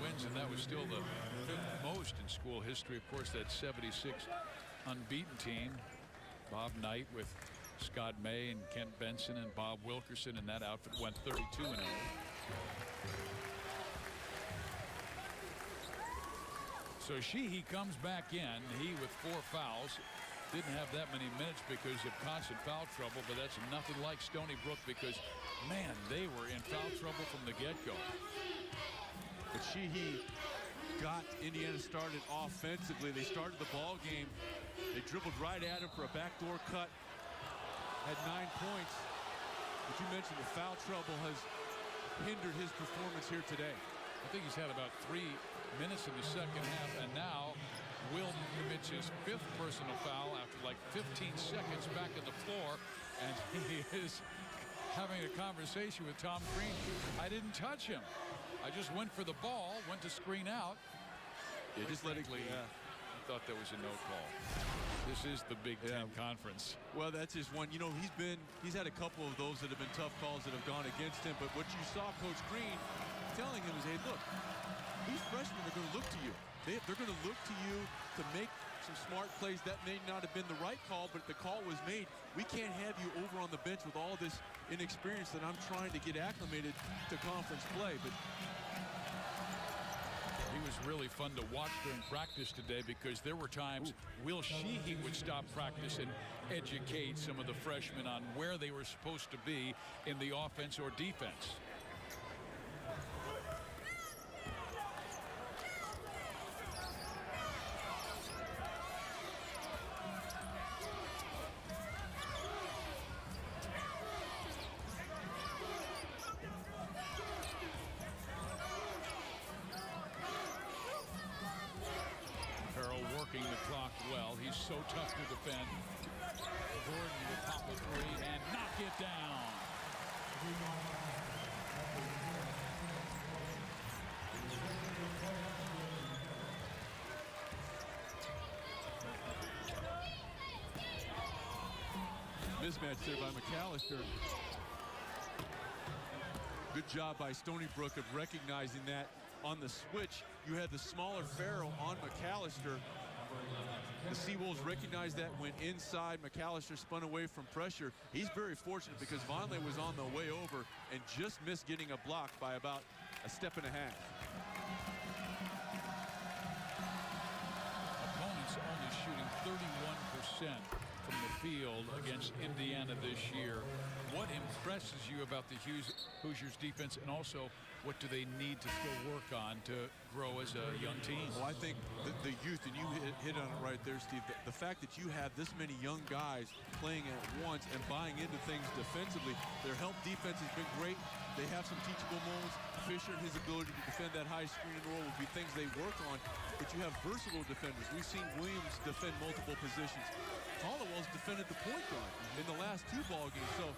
J: Wins, and that was still the 5th most in school history. Of course, that 76 unbeaten team. Bob Knight with Scott May and Kent Benson and Bob Wilkerson, and that outfit went 32-0. So Sheehy comes back in. He with 4 fouls. Didn't have that many minutes because of constant foul trouble, but that's nothing like Stony Brook because, man, they were in foul trouble from the get-go.
K: But Sheehy got Indiana started offensively. They started the ball game. They dribbled right at him for a backdoor cut. Had 9 points. But you mentioned the foul trouble has hindered his performance here today.
J: I think he's had about 3 minutes in the second half, and now Will commits his 5th personal foul after like 15 seconds back on the floor, and he is having a conversation with Tom Crean. I didn't touch him. I just went for the ball, went to screen out.
K: Yeah, just letting
J: thought that was a no call. This is the Big Ten Conference.
K: Well, that's just one. You know, he's had a couple of those that have been tough calls that have gone against him. But what you saw Coach Green telling him is, hey, look, these freshmen are going to look to you. They're going to look to you to make some smart plays. That may not have been the right call, but the call was made. We can't have you over on the bench with all this inexperience that I'm trying to get acclimated to conference play. But
J: he was really fun to watch during practice today because there were times Will Sheehy would stop practice and educate some of the freshmen on where they were supposed to be in the offense or defense. The clock well. He's so tough to defend. Gordon will pop a three and knock it down.
K: Mismatch there by McAllister. Good job by Stony Brook of recognizing that. On the switch, you had the smaller Farrell on McAllister. The Seawolves recognized that, went inside. McAllister spun away from pressure. He's very fortunate because Vonleh was on the way over and just missed getting a block by about a step and a half.
J: Opponents only shooting 31% from the field against Indiana this year. What impresses you about the Hoosiers defense, and also what do they need to still work on to grow as a young team?
K: Well, I think the youth, and you hit on it right there, Steve, the fact that you have this many young guys playing at once and buying into things defensively, their help defense has been great. They have some teachable moments. Fisher and his ability to defend that high screen and roll will be things they work on, but you have versatile defenders. We've seen Williams defend multiple positions. Hollowell's defended the point guard in the last 2 ball games, so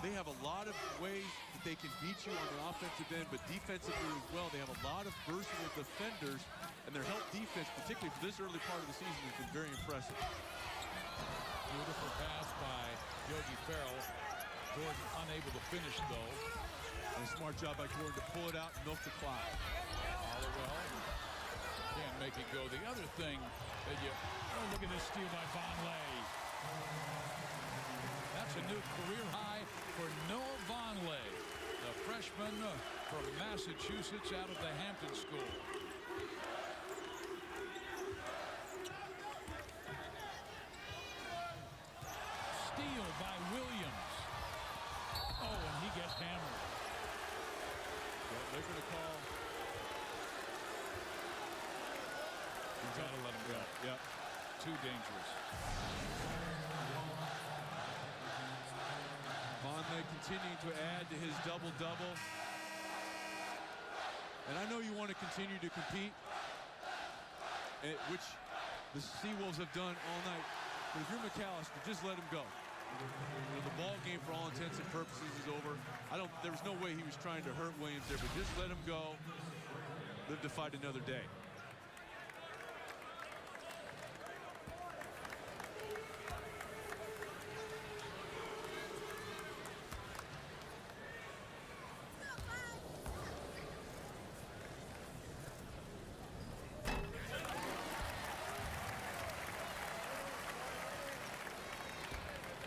K: they have a lot of ways that they can beat you on the offensive end, but defensively as well. They have a lot of versatile defenders, and their help defense, particularly for this early part of the season, has been very impressive.
J: Beautiful pass by Yogi Ferrell. Gordon unable to finish, though.
K: And a smart job by Gordon to pull it out and milk the clock.
J: Hollowell can't make it go. The other thing that look at this steal by Vonleh. That's a new career high for Noah Vonleh, the freshman from Massachusetts out of the Hampton School. Steal by Williams. Oh, and he gets hammered.
K: They're going to call.
J: You got to let him go.
K: Yep.
J: Too dangerous.
K: Vonleh continuing to add to his double-double. And I know you want to continue to compete, which the Seawolves have done all night. But if you're McAllister, just let him go. The ball game, for all intents and purposes, is over. There was no way he was trying to hurt Williams there, but just let him go. Live to fight another day.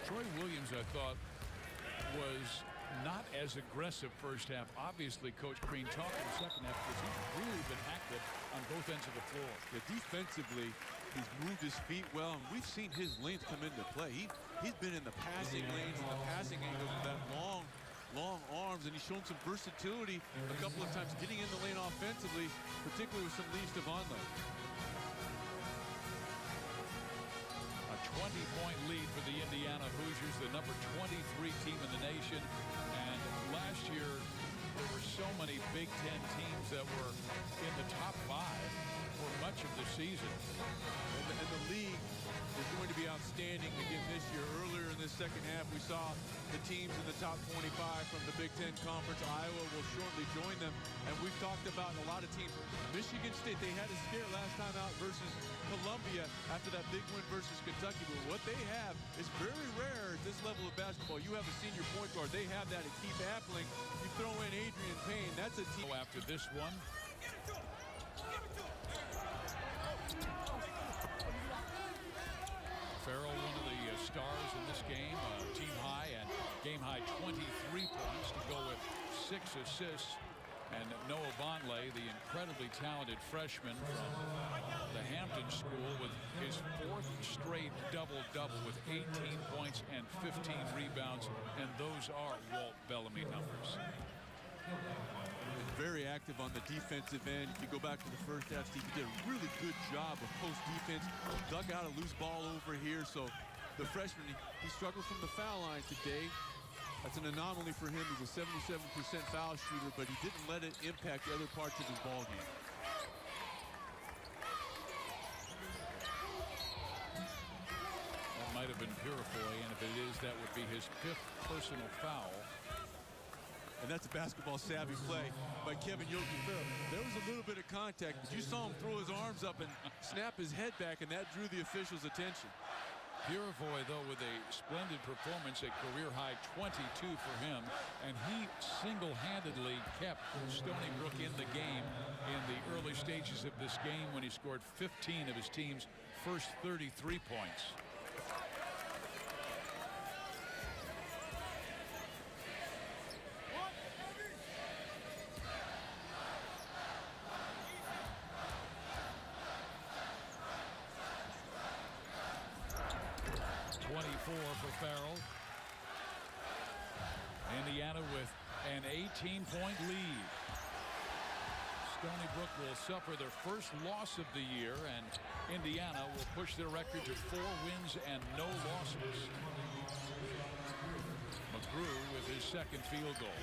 J: Troy Williams, I thought, was not as aggressive first half. Obviously, Coach Green talked in the second half because he's really been active on both ends of the floor.
K: Yeah, defensively, he's moved his feet well, and we've seen his length come into play. He's been in the passing lanes and the passing angles with that long arms, and he's shown some versatility a couple of times getting in the lane offensively, particularly with some leads to Vonleh.
J: 20-point lead for the Indiana Hoosiers, the number 23 team in the nation. And last year, there were so many Big Ten teams that were in the top 5 for much of the season.
K: And the league is going to be outstanding again this year. Earlier in this second half. We saw the teams in the top 25 from the Big Ten Conference. Iowa will shortly join them. And we've talked about a lot of teams. Michigan State, they had a scare last time out versus Columbia after that big win versus Kentucky. But what they have is very rare at this level of basketball. You have a senior point guard. They have that at Keith Appling. You throw in Adrian Payne. That's a team.
J: After this one. Farrell, one of the stars in this game, team high and game high 23 points to go with 6 assists. And Noah Vonleh, the incredibly talented freshman from the Hampton School, with his 4th straight double-double with 18 points and 15 rebounds. And those are Walt Bellamy numbers.
K: Very active on the defensive end. If you go back to the first half, Steve, he did a really good job of post defense. Dug out a loose ball over here. So the freshman, he struggled from the foul line today. That's an anomaly for him. He's a 77% foul shooter, but he didn't let it impact the other parts of his ball game.
J: That might have been Puriefoy, and if it is, that would be his 5th personal foul.
K: And that's a basketball-savvy play by Kevin Yogi-Ferrell. There was a little bit of contact, but you saw him throw his arms up and snap his head back, and that drew the officials' attention.
J: Puriefoy, though, with a splendid performance, a career-high 22 for him, and he single-handedly kept Stony Brook in the game in the early stages of this game when he scored 15 of his team's first 33 points. For Farrell. Indiana with an 18-point lead. Stony Brook will suffer their first loss of the year, and Indiana will push their record to 4 wins and no losses. McGrew with his 2nd field goal.